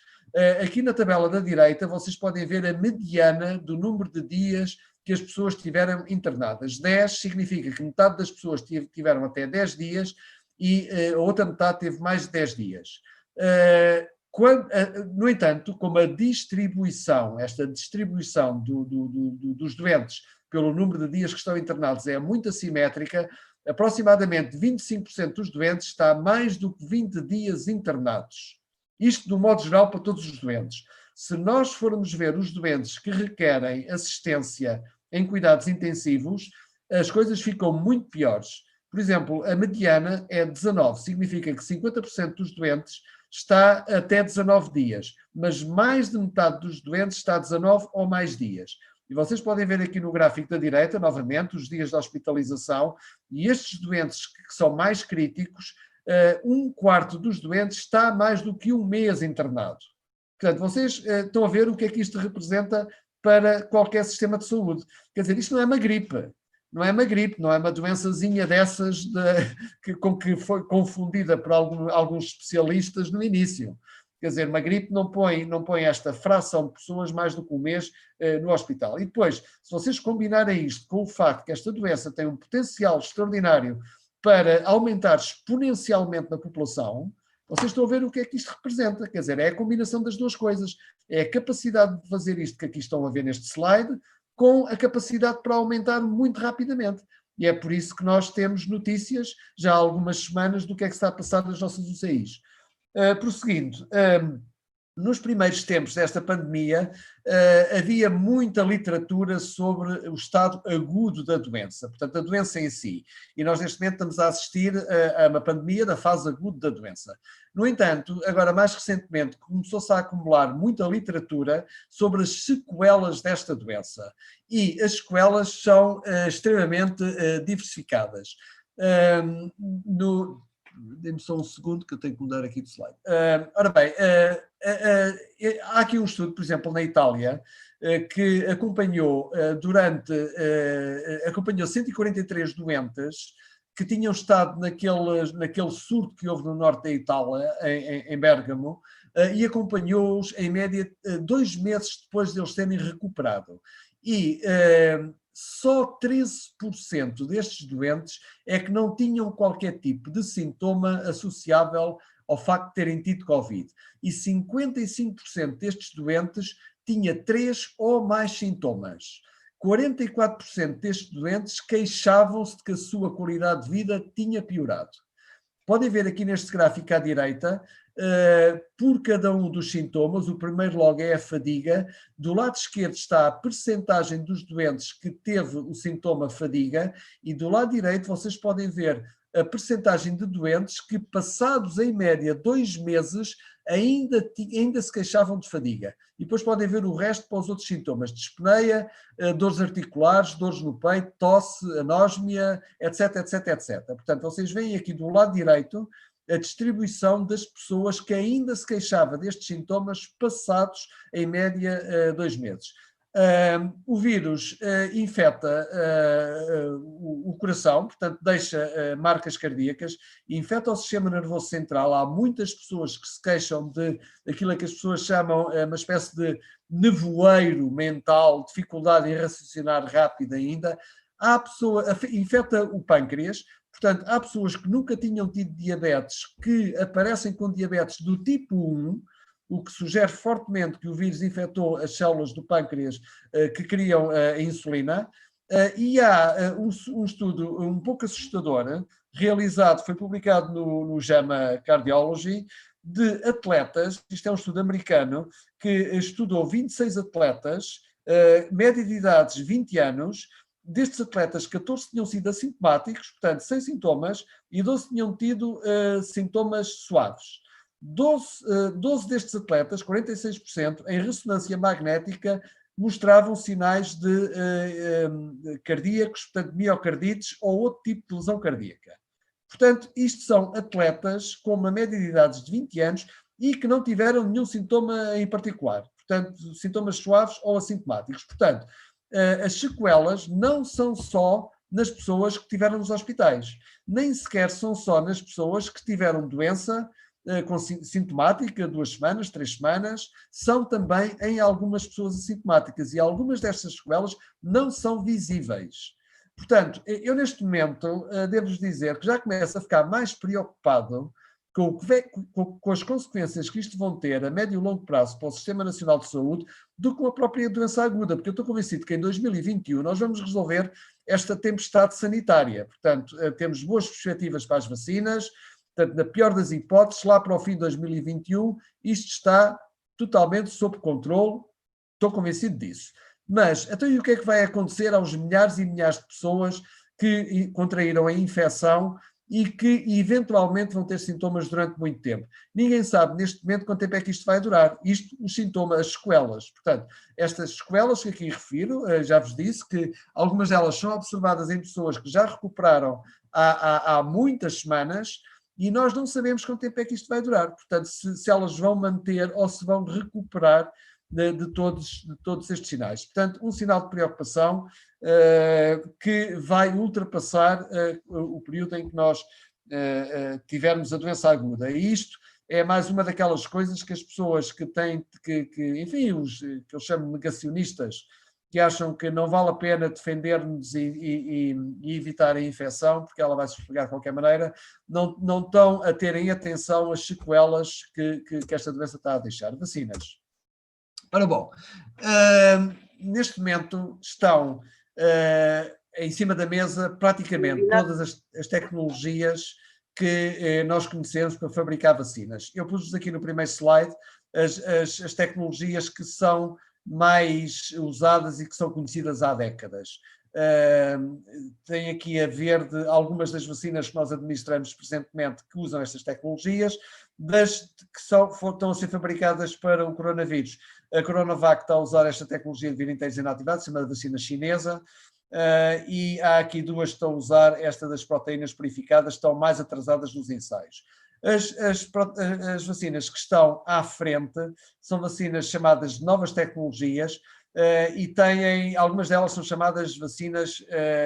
Aqui na tabela da direita, vocês podem ver a mediana do número de dias que as pessoas tiveram internadas. 10 significa que metade das pessoas tiveram até 10 dias e a outra metade teve mais de 10 dias. No entanto, como esta distribuição dos doentes pelo número de dias que estão internados é muito assimétrica, aproximadamente 25% dos doentes está mais do que 20 dias internados. Isto, de um modo geral, para todos os doentes. Se nós formos ver os doentes que requerem assistência em cuidados intensivos, as coisas ficam muito piores. Por exemplo, a mediana é 19, significa que 50% dos doentes está até 19 dias, mas mais de metade dos doentes está a 19 ou mais dias. E vocês podem ver aqui no gráfico da direita, novamente, os dias de hospitalização, e estes doentes que são mais críticos, 1/4 dos doentes está mais do que 1 mês internado. Portanto, vocês estão a ver o que é que isto representa para qualquer sistema de saúde. Quer dizer, isto não é uma gripe, não é uma doençazinha dessas com que foi confundida por alguns especialistas no início. Quer dizer, uma gripe não põe esta fração de pessoas mais do que 1 mês no hospital. E depois, se vocês combinarem isto com o facto que esta doença tem um potencial extraordinário para aumentar exponencialmente na população, vocês estão a ver o que é que isto representa. Quer dizer, é a combinação das duas coisas. É a capacidade de fazer isto que aqui estão a ver neste slide, com a capacidade para aumentar muito rapidamente. E é por isso que nós temos notícias já há algumas semanas do que é que está a passar nas nossas UCIs. Prosseguindo, nos primeiros tempos desta pandemia, havia muita literatura sobre o estado agudo da doença, portanto, a doença em si. E nós, neste momento, estamos a assistir a uma pandemia da fase aguda da doença. No entanto, agora, mais recentemente, começou-se a acumular muita literatura sobre as sequelas desta doença. E as sequelas são extremamente diversificadas. Dê-me só um segundo que eu tenho que mudar aqui de slide. Ora bem, há aqui um estudo, por exemplo, na Itália, que acompanhou 143 doentes que tinham estado naquele surto que houve no norte da Itália, em Bérgamo, e acompanhou-os em média 2 meses depois de eles terem recuperado. E só 13% destes doentes é que não tinham qualquer tipo de sintoma associável ao facto de terem tido Covid. E 55% destes doentes tinha 3 ou mais sintomas. 44% destes doentes queixavam-se de que a sua qualidade de vida tinha piorado. Podem ver aqui neste gráfico à direita, por cada um dos sintomas, o primeiro logo é a fadiga, do lado esquerdo está a percentagem dos doentes que teve o sintoma fadiga e do lado direito vocês podem ver a percentagem de doentes que passados em média 2 meses ainda se queixavam de fadiga. E depois podem ver o resto para os outros sintomas, dispneia, dores articulares, dores no peito, tosse, anosmia, etc, etc, etc. Portanto, vocês veem aqui do lado direito a distribuição das pessoas que ainda se queixava destes sintomas passados, em média, 2 meses. O vírus infecta o coração, portanto deixa marcas cardíacas, infecta o sistema nervoso central. Há muitas pessoas que se queixam de aquilo que as pessoas chamam uma espécie de nevoeiro mental, dificuldade em raciocinar rápido ainda. Infecta o pâncreas, portanto há pessoas que nunca tinham tido diabetes, que aparecem com diabetes do tipo 1, o que sugere fortemente que o vírus infectou as células do pâncreas que criam a insulina. E há um estudo um pouco assustador, realizado, foi publicado no JAMA Cardiology, de atletas, isto é um estudo americano, que estudou 26 atletas, média de idades 20 anos. Destes atletas, 14 tinham sido assintomáticos, portanto, sem sintomas, e 12 tinham tido sintomas suaves. 12 destes atletas, 46%, em ressonância magnética, mostravam sinais de cardíacos, portanto, miocardites ou outro tipo de lesão cardíaca. Portanto, isto são atletas com uma média de idades de 20 anos e que não tiveram nenhum sintoma em particular. Portanto, sintomas suaves ou assintomáticos. Portanto, as sequelas não são só nas pessoas que estiveram nos hospitais, nem sequer são só nas pessoas que tiveram doença sintomática, 2 semanas, 3 semanas, são também em algumas pessoas assintomáticas, e algumas destas sequelas não são visíveis. Portanto, eu neste momento devo-vos dizer que já começo a ficar mais preocupado com as consequências que isto vão ter a médio e longo prazo para o Sistema Nacional de Saúde do que com a própria doença aguda, porque eu estou convencido que em 2021 nós vamos resolver esta tempestade sanitária. Portanto, temos boas perspectivas para as vacinas. Portanto, na pior das hipóteses, lá para o fim de 2021, isto está totalmente sob controle, estou convencido disso. Mas, então, e o que é que vai acontecer aos milhares e milhares de pessoas que contraíram a infecção e que eventualmente vão ter sintomas durante muito tempo? Ninguém sabe neste momento quanto tempo é que isto vai durar. Isto, os sintomas, as sequelas. Portanto, estas sequelas que aqui refiro, já vos disse que algumas delas são observadas em pessoas que já recuperaram há muitas semanas, e nós não sabemos quanto tempo é que isto vai durar. Portanto, se elas vão manter ou se vão recuperar de todos estes sinais. Portanto, um sinal de preocupação que vai ultrapassar o período em que nós tivermos a doença aguda. E isto é mais uma daquelas coisas que as pessoas que têm, enfim, que eu chamo negacionistas, que acham que não vale a pena defender-nos e evitar a infecção, porque ela vai se propagar de qualquer maneira, não estão a terem atenção às sequelas que esta doença está a deixar. Vacinas. Ora bom, neste momento estão em cima da mesa praticamente todas as tecnologias que nós conhecemos para fabricar vacinas. Eu pus-vos aqui no primeiro slide as tecnologias que são mais usadas e que são conhecidas há décadas. Tem aqui a ver de algumas das vacinas que nós administramos presentemente que usam estas tecnologias, das que estão a ser fabricadas para o coronavírus. A Coronavac está a usar esta tecnologia de vírus inteiros inativados, chamada vacina chinesa, e há aqui duas que estão a usar esta das proteínas purificadas, estão mais atrasadas nos ensaios. As vacinas que estão à frente são vacinas chamadas de novas tecnologias e algumas delas são chamadas vacinas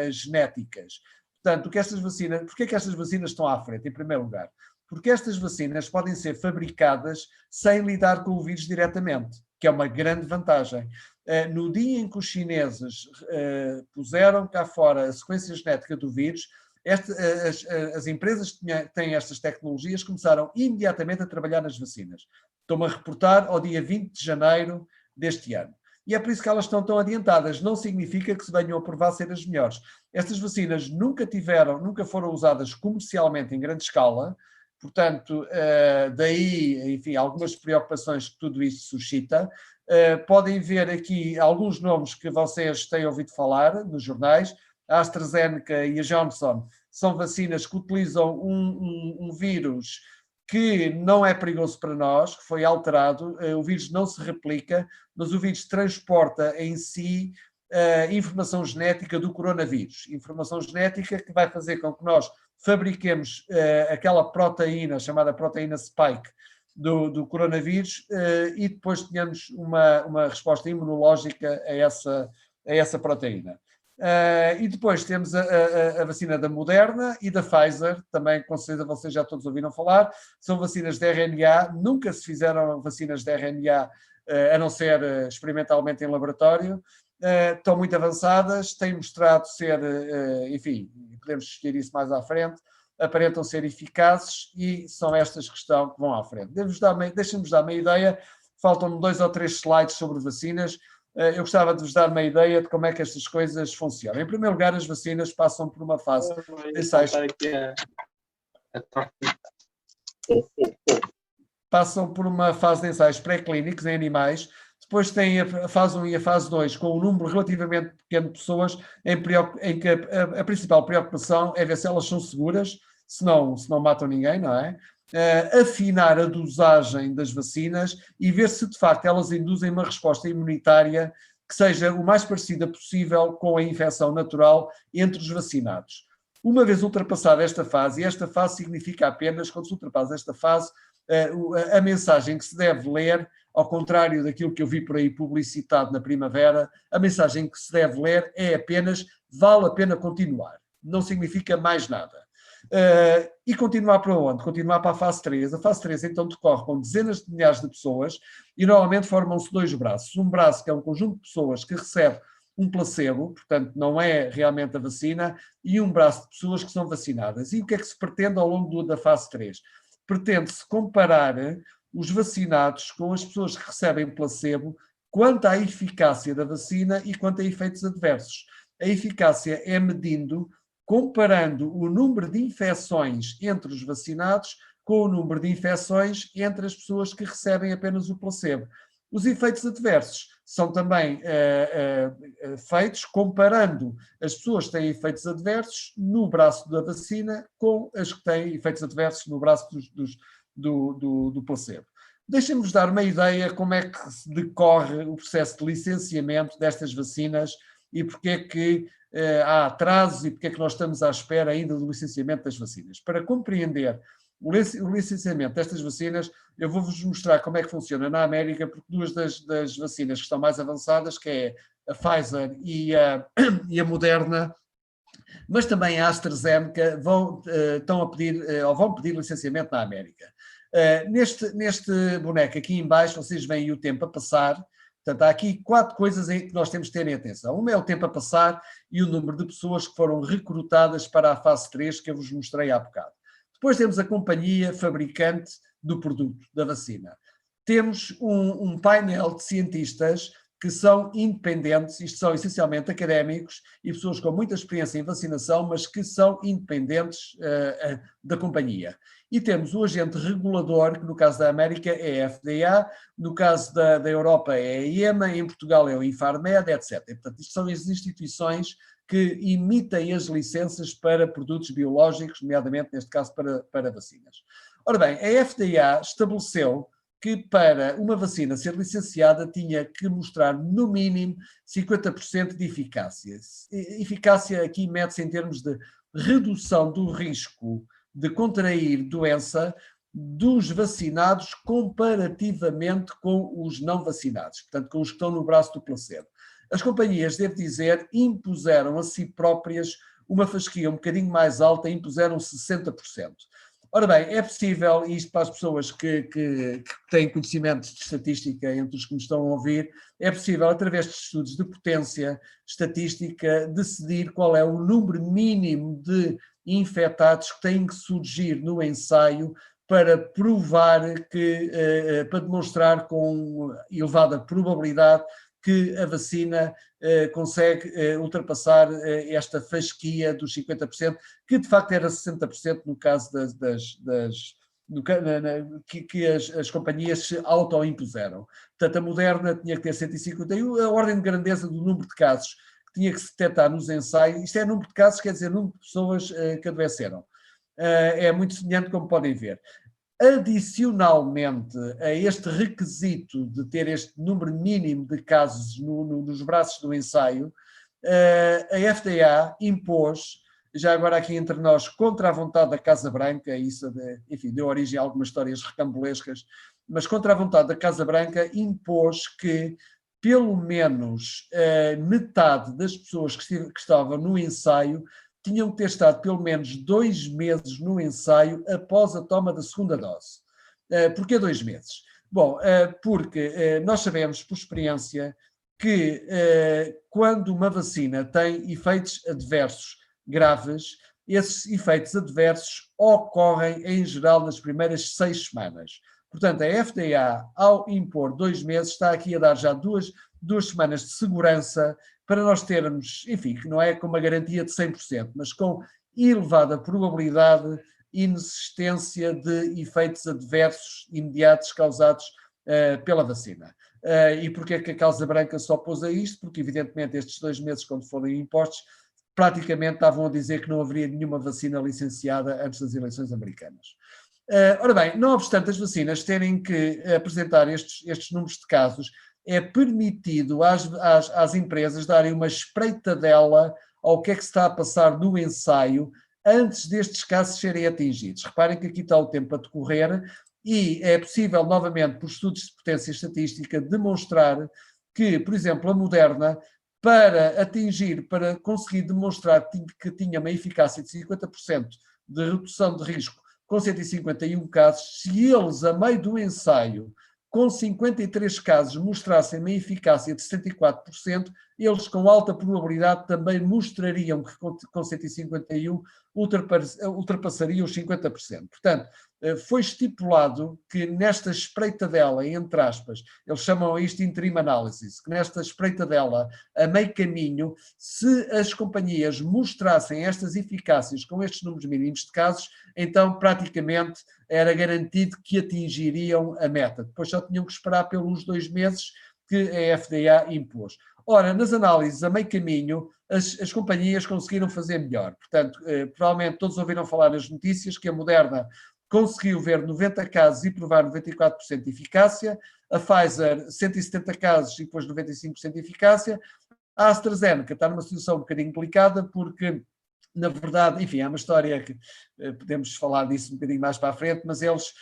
genéticas. Portanto, porque é que estas vacinas estão à frente, em primeiro lugar? Porque estas vacinas podem ser fabricadas sem lidar com o vírus diretamente, que é uma grande vantagem. No dia em que os chineses puseram cá fora a sequência genética do vírus, as empresas que têm estas tecnologias começaram imediatamente a trabalhar nas vacinas. Estou-me a reportar ao dia 20 de janeiro deste ano. E é por isso que elas estão tão adiantadas. Não significa que se venham a provar ser as melhores. Estas vacinas nunca foram usadas comercialmente em grande escala, portanto, daí, enfim, algumas preocupações que tudo isto suscita. Podem ver aqui alguns nomes que vocês têm ouvido falar nos jornais. A AstraZeneca e a Johnson são vacinas que utilizam um vírus que não é perigoso para nós, que foi alterado. O vírus não se replica, mas o vírus transporta em si informação genética do coronavírus. Informação genética que vai fazer com que nós fabriquemos aquela proteína, chamada proteína spike, do coronavírus, e depois tenhamos uma resposta imunológica a essa proteína. E depois temos a vacina da Moderna e da Pfizer, também com certeza vocês já todos ouviram falar, são vacinas de RNA, nunca se fizeram vacinas de RNA, a não ser experimentalmente em laboratório, estão muito avançadas, têm mostrado ser, enfim, podemos discutir isso mais à frente, aparentam ser eficazes e são estas que vão à frente. Deixem-nos dar uma ideia, faltam-me 2 ou 3 slides sobre vacinas. Eu gostava de vos dar uma ideia de como é que estas coisas funcionam. Em primeiro lugar, as vacinas passam por uma fase de ensaios. Passam por uma fase de ensaios pré-clínicos em animais, depois tem a fase 1 e a fase 2, com um número relativamente pequeno de pessoas, em que a principal preocupação é ver se elas são seguras, se não matam ninguém, não é? Afinar a dosagem das vacinas e ver se de facto elas induzem uma resposta imunitária que seja o mais parecida possível com a infecção natural entre os vacinados. Uma vez ultrapassada esta fase, e esta fase significa apenas, quando se ultrapassa esta fase, a mensagem que se deve ler, ao contrário daquilo que eu vi por aí publicitado na primavera, a mensagem que se deve ler é apenas vale a pena continuar. Não significa mais nada. E continuar para onde? Continuar para a fase 3. A fase 3 então decorre com dezenas de milhares de pessoas e normalmente formam-se 2 braços. Um braço que é um conjunto de pessoas que recebe um placebo, portanto não é realmente a vacina, e um braço de pessoas que são vacinadas. E o que é que se pretende ao longo da fase 3? Pretende-se comparar os vacinados com as pessoas que recebem placebo quanto à eficácia da vacina e quanto a efeitos adversos. A eficácia é medindo, comparando o número de infecções entre os vacinados com o número de infecções entre as pessoas que recebem apenas o placebo. Os efeitos adversos são também feitos comparando as pessoas que têm efeitos adversos no braço da vacina com as que têm efeitos adversos no braço do placebo. Deixem-nos dar uma ideia como é que se decorre o processo de licenciamento destas vacinas e porque é que há atrasos e porque é que nós estamos à espera ainda do licenciamento das vacinas. Para compreender o licenciamento destas vacinas, eu vou-vos mostrar como é que funciona na América, porque 2 das vacinas que estão mais avançadas, que é a Pfizer e a Moderna, mas também a AstraZeneca, vão pedir licenciamento na América. Neste boneco aqui em baixo, vocês veem o tempo a passar. Portanto, há aqui 4 coisas que nós temos de ter em atenção. Uma é o tempo a passar e o número de pessoas que foram recrutadas para a fase 3, que eu vos mostrei há bocado. Depois temos a companhia fabricante do produto, da vacina. Temos um painel de cientistas que são independentes, isto são essencialmente académicos e pessoas com muita experiência em vacinação, mas que são independentes da companhia. E temos o agente regulador, que no caso da América é a FDA, no caso da Europa é a EMA, em Portugal é o Infarmed, etc. E, portanto, isto são as instituições que emitem as licenças para produtos biológicos, nomeadamente, neste caso, para vacinas. Ora bem, a FDA estabeleceu que para uma vacina ser licenciada tinha que mostrar, no mínimo, 50% de eficácia. Eficácia aqui mede-se em termos de redução do risco de contrair doença dos vacinados comparativamente com os não vacinados, portanto, com os que estão no braço do placebo. As companhias, devo dizer, impuseram a si próprias uma fasquia um bocadinho mais alta, impuseram 60%. Ora bem, é possível, e isto para as pessoas que têm conhecimentos de estatística entre os que me estão a ouvir, é possível, através de estudos de potência estatística, decidir qual é o número mínimo de infectados que têm que surgir no ensaio para provar para demonstrar com elevada probabilidade que a vacina consegue ultrapassar esta fasquia dos 50%, que de facto era 60% no caso que as companhias se auto-impuseram. Portanto, a Moderna tinha que ter 151, a ordem de grandeza do número de casos que tinha que se detectar nos ensaios, isto é número de casos, quer dizer número de pessoas que adoeceram. É muito semelhante, como podem ver. Adicionalmente a este requisito de ter este número mínimo de casos nos braços do ensaio, a FDA impôs, já agora aqui entre nós, contra a vontade da Casa Branca, isso enfim, deu origem a algumas histórias recambulescas, mas contra a vontade da Casa Branca impôs que pelo menos metade das pessoas que estavam no ensaio tinham que ter estado pelo menos 2 meses no ensaio após a toma da segunda dose. Porquê 2 meses? Bom, porque nós sabemos por experiência que quando uma vacina tem efeitos adversos graves, esses efeitos adversos ocorrem em geral nas primeiras 6 semanas. Portanto, a FDA, ao impor 2 meses, está aqui a dar já duas semanas de segurança para nós termos, enfim, que não é com uma garantia de 100%, mas com elevada probabilidade e inexistência de efeitos adversos imediatos causados pela vacina. E porquê é que a Casa Branca só pôs a isto? Porque, evidentemente, estes 2 meses, quando forem impostos, praticamente estavam a dizer que não haveria nenhuma vacina licenciada antes das eleições americanas. Ora bem, não obstante as vacinas terem que apresentar estes números de casos, é permitido às empresas darem uma espreitadela ao que é que se está a passar no ensaio antes destes casos serem atingidos. Reparem que aqui está o tempo a decorrer e é possível, novamente, por estudos de potência estatística, demonstrar que, por exemplo, a Moderna, para conseguir demonstrar que tinha uma eficácia de 50% de redução de risco com 151 casos, se eles, a meio do ensaio, com 53 casos, mostrassem uma eficácia de 74%, eles com alta probabilidade também mostrariam que com 151 ultrapassariam os 50%. Portanto, foi estipulado que nesta espreitadela, entre aspas, eles chamam isto de interim analysis, que nesta espreitadela, a meio caminho, se as companhias mostrassem estas eficácias com estes números mínimos de casos, então praticamente era garantido que atingiriam a meta. Depois só tinham que esperar pelos 2 meses que a FDA impôs. Ora, nas análises a meio caminho, as companhias conseguiram fazer melhor. Portanto, provavelmente todos ouviram falar nas notícias que a Moderna conseguiu ver 90 casos e provar 94% de eficácia, a Pfizer 170 casos e depois 95% de eficácia, a AstraZeneca está numa situação um bocadinho delicada porque, na verdade, enfim, é uma história que podemos falar disso um bocadinho mais para a frente, mas eles,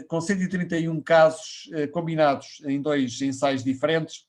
com 131 casos combinados em 2 ensaios diferentes,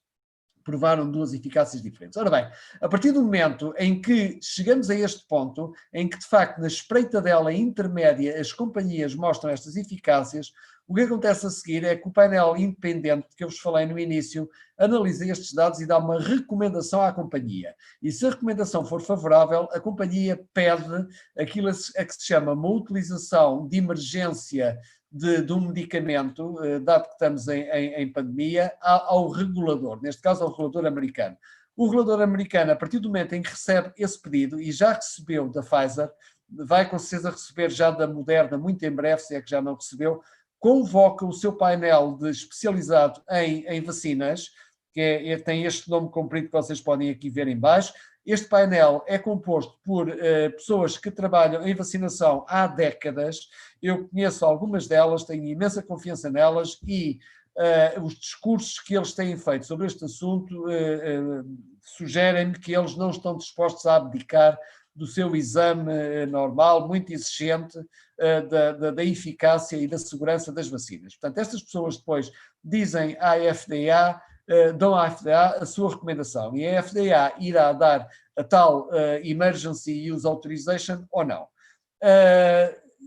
provaram 2 eficácias diferentes. Ora bem, a partir do momento em que chegamos a este ponto, em que de facto na espreitadela intermédia as companhias mostram estas eficácias, o que acontece a seguir é que o painel independente, que eu vos falei no início, analisa estes dados e dá uma recomendação à companhia. E se a recomendação for favorável, a companhia pede aquilo a que se chama uma utilização de emergência de um medicamento, dado que estamos em pandemia, ao regulador, neste caso ao regulador americano. O regulador americano, a partir do momento em que recebe esse pedido, e já recebeu da Pfizer, vai com certeza receber já da Moderna muito em breve, se é que já não recebeu, convoca o seu painel especializado em vacinas, que tem este nome comprido que vocês podem aqui ver em baixo. Este painel é composto por pessoas que trabalham em vacinação há décadas. Eu conheço algumas delas, tenho imensa confiança nelas e os discursos que eles têm feito sobre este assunto sugerem-me que eles não estão dispostos a abdicar do seu exame normal, muito exigente, da eficácia e da segurança das vacinas. Portanto, estas pessoas depois dizem à FDA, dão à FDA a sua recomendação e a FDA irá dar a tal Emergency Use Authorization ou não.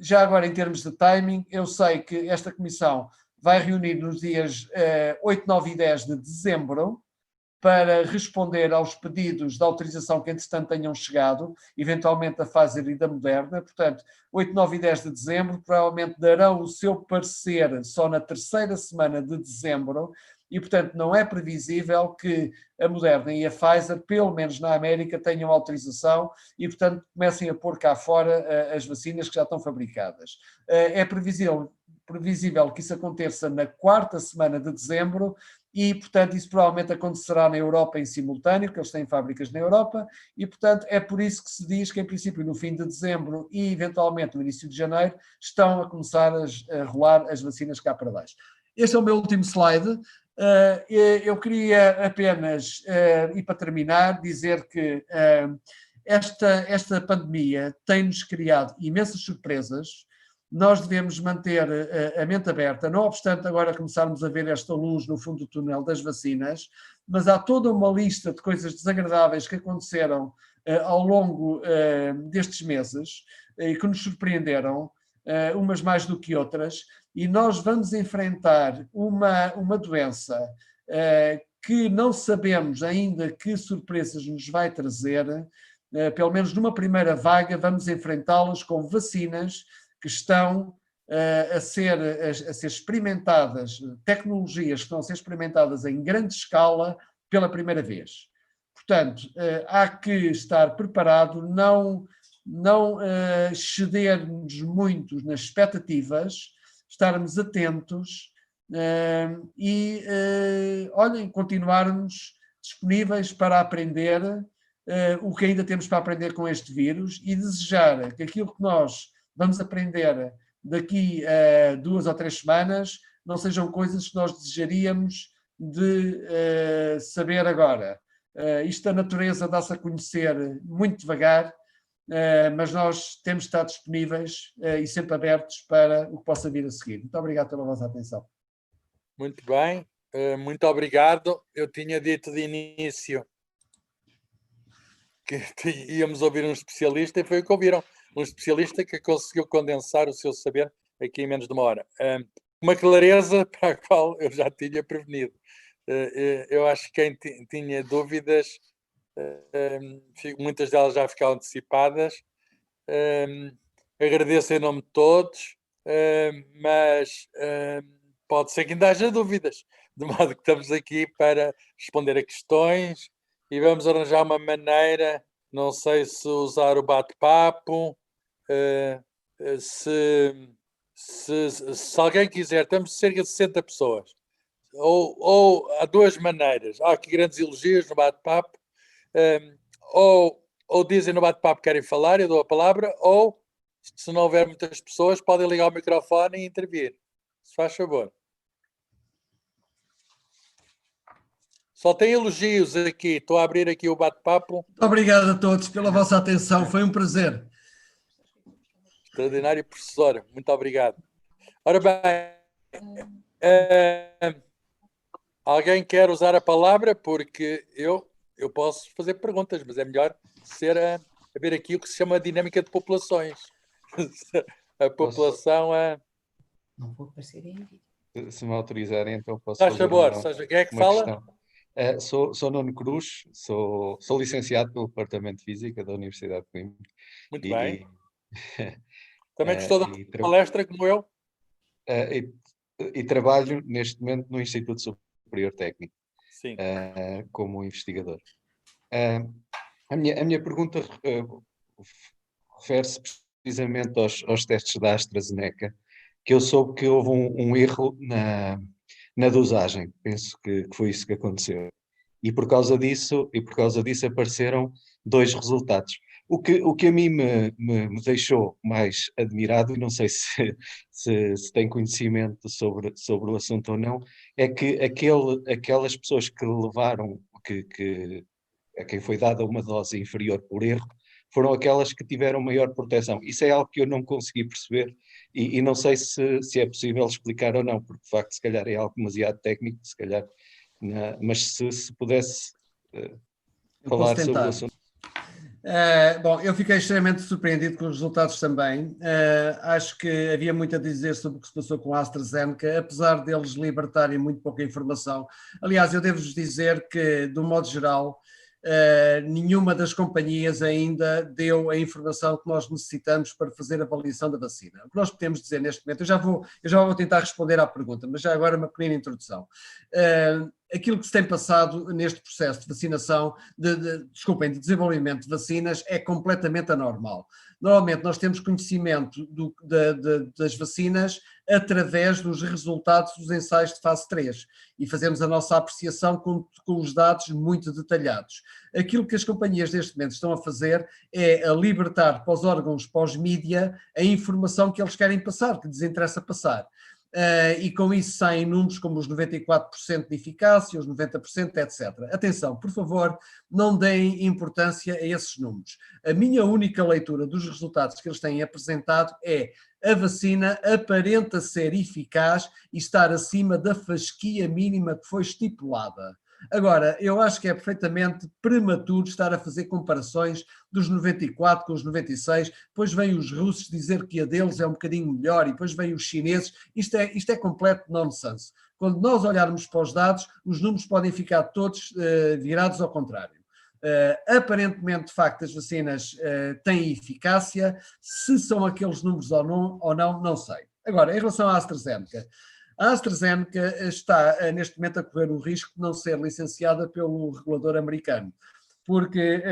Já agora, em termos de timing, eu sei que esta comissão vai reunir nos dias 8, 9 e 10 de dezembro para responder aos pedidos de autorização que, entretanto, tenham chegado, eventualmente da Pfizer e da Moderna. Portanto, 8, 9 e 10 de dezembro, provavelmente darão o seu parecer só na terceira semana de dezembro e, portanto, não é previsível que a Moderna e a Pfizer, pelo menos na América, tenham autorização e, portanto, comecem a pôr cá fora as vacinas que já estão fabricadas. É previsível que isso aconteça na quarta semana de dezembro e, portanto, isso provavelmente acontecerá na Europa em simultâneo, porque eles têm fábricas na Europa, e, portanto, é por isso que se diz que, em princípio, no fim de dezembro e, eventualmente, no início de janeiro, estão a começar a rolar as vacinas cá para baixo. Este é o meu último slide. Eu queria apenas, e para terminar, dizer que esta pandemia tem-nos criado imensas surpresas. Nós devemos manter a mente aberta, não obstante agora começarmos a ver esta luz no fundo do túnel das vacinas, mas há toda uma lista de coisas desagradáveis que aconteceram ao longo destes meses e que nos surpreenderam, umas mais do que outras, e nós vamos enfrentar uma doença que não sabemos ainda que surpresas nos vai trazer. Pelo menos numa primeira vaga, vamos enfrentá-las com vacinas que estão a ser experimentadas, tecnologias que estão a ser experimentadas em grande escala pela primeira vez. Portanto, há que estar preparado, não excedermos muito nas expectativas, estarmos atentos e, olhem, continuarmos disponíveis para aprender o que ainda temos para aprender com este vírus e desejar que aquilo que nós vamos aprender daqui a 2 ou 3 semanas não sejam coisas que nós desejaríamos de saber agora. Isto a natureza dá-se a conhecer muito devagar, mas nós temos de estar disponíveis e sempre abertos para o que possa vir a seguir. Muito obrigado pela vossa atenção. Muito bem, muito obrigado. Eu tinha dito de início que íamos ouvir um especialista e foi o que ouviram. Um especialista que conseguiu condensar o seu saber aqui em menos de uma hora. Uma clareza para a qual eu já tinha prevenido. Eu acho que quem tinha dúvidas, muitas delas já ficaram antecipadas. Agradeço em nome de todos, mas pode ser que ainda haja dúvidas, de modo que estamos aqui para responder a questões e vamos arranjar uma maneira, não sei se usar o bate-papo, se alguém quiser, temos cerca de 60 pessoas, ou há 2 maneiras, há aqui grandes elogios no bate-papo, ou dizem no bate-papo que querem falar, eu dou a palavra, ou se não houver muitas pessoas, podem ligar o microfone e intervir, se faz favor. Só tem elogios aqui, estou a abrir aqui o bate-papo. Obrigado a todos pela vossa atenção, foi um prazer. Extraordinário professor, muito obrigado. Ora bem, alguém quer usar a palavra? Porque eu posso fazer perguntas, mas é melhor ser a ver aqui o que se chama dinâmica de populações. A população... Não vou aparecer em vídeo. Se me autorizarem, então posso Faz fazer favor, seja quem é que fala? Sou Nuno Cruz, sou licenciado pelo Departamento de Física da Universidade de Coimbra. Muito bem. Também gostou da palestra, como eu? E trabalho neste momento no Instituto Superior Técnico. Sim. Como investigador. A minha pergunta refere-se precisamente aos testes da AstraZeneca, que eu soube que houve um erro na dosagem. Penso que foi isso que aconteceu. E por causa disso apareceram 2 resultados. O que a mim me deixou mais admirado, e não sei se tem conhecimento sobre o assunto ou não, é que aquelas pessoas que levaram, a quem foi dada uma dose inferior por erro, foram aquelas que tiveram maior proteção. Isso é algo que eu não consegui perceber e não sei se é possível explicar ou não, porque de facto se calhar é algo demasiado técnico, se calhar, mas se pudesse falar sobre o assunto. Bom, eu fiquei extremamente surpreendido com os resultados também. Acho que havia muito a dizer sobre o que se passou com a AstraZeneca, apesar deles libertarem muito pouca informação. Aliás, eu devo-vos dizer que, de um modo geral, nenhuma das companhias ainda deu a informação que nós necessitamos para fazer a avaliação da vacina. O que nós podemos dizer neste momento, eu já vou tentar responder à pergunta, mas já agora uma pequena introdução. aquilo que se tem passado neste processo de vacinação, de desenvolvimento de vacinas é completamente anormal. Normalmente nós temos conhecimento das vacinas através dos resultados dos ensaios de fase 3 e fazemos a nossa apreciação com os dados muito detalhados. Aquilo que as companhias neste momento estão a fazer é a libertar para os órgãos, para os mídia, a informação que eles querem passar, que lhes interessa passar. E com isso saem números como os 94% de eficácia, os 90%, etc. Atenção, por favor, não deem importância a esses números. A minha única leitura dos resultados que eles têm apresentado é: a vacina aparenta ser eficaz e estar acima da fasquia mínima que foi estipulada. Agora, eu acho que é perfeitamente prematuro estar a fazer comparações dos 94 com os 96, depois vêm os russos dizer que a deles é um bocadinho melhor e depois vêm os chineses. Isto é completo nonsense. Quando nós olharmos para os dados, os números podem ficar todos virados ao contrário. Aparentemente, de facto, as vacinas têm eficácia. Se são aqueles números ou não, não sei. Agora, em relação à AstraZeneca, a AstraZeneca está neste momento a correr o risco de não ser licenciada pelo regulador americano, porque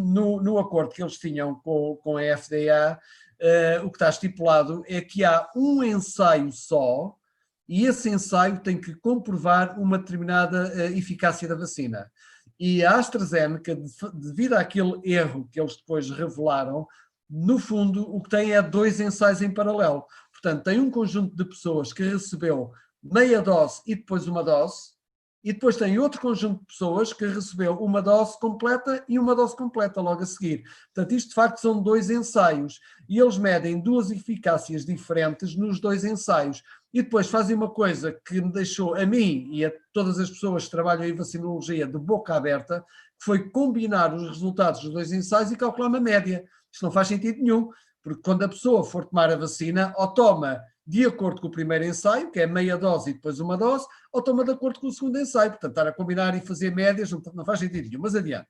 no acordo que eles tinham com a FDA, o que está estipulado é que há um ensaio só e esse ensaio tem que comprovar uma determinada eficácia da vacina. E a AstraZeneca, devido àquele erro que eles depois revelaram, no fundo o que tem é 2 ensaios em paralelo. Portanto, tem um conjunto de pessoas que recebeu meia dose e depois uma dose, e depois tem outro conjunto de pessoas que recebeu uma dose completa e uma dose completa logo a seguir. Portanto, isto de facto são 2 ensaios, e eles medem 2 eficácias diferentes nos 2 ensaios, e depois fazem uma coisa que me deixou a mim e a todas as pessoas que trabalham em vacinologia de boca aberta, que foi combinar os resultados dos 2 ensaios e calcular uma média. Isto não faz sentido nenhum. Porque quando a pessoa for tomar a vacina, ou toma de acordo com o primeiro ensaio, que é meia dose e depois uma dose, ou toma de acordo com o segundo ensaio. Portanto, estar a combinar e fazer médias não faz sentido nenhum. Mas adiante.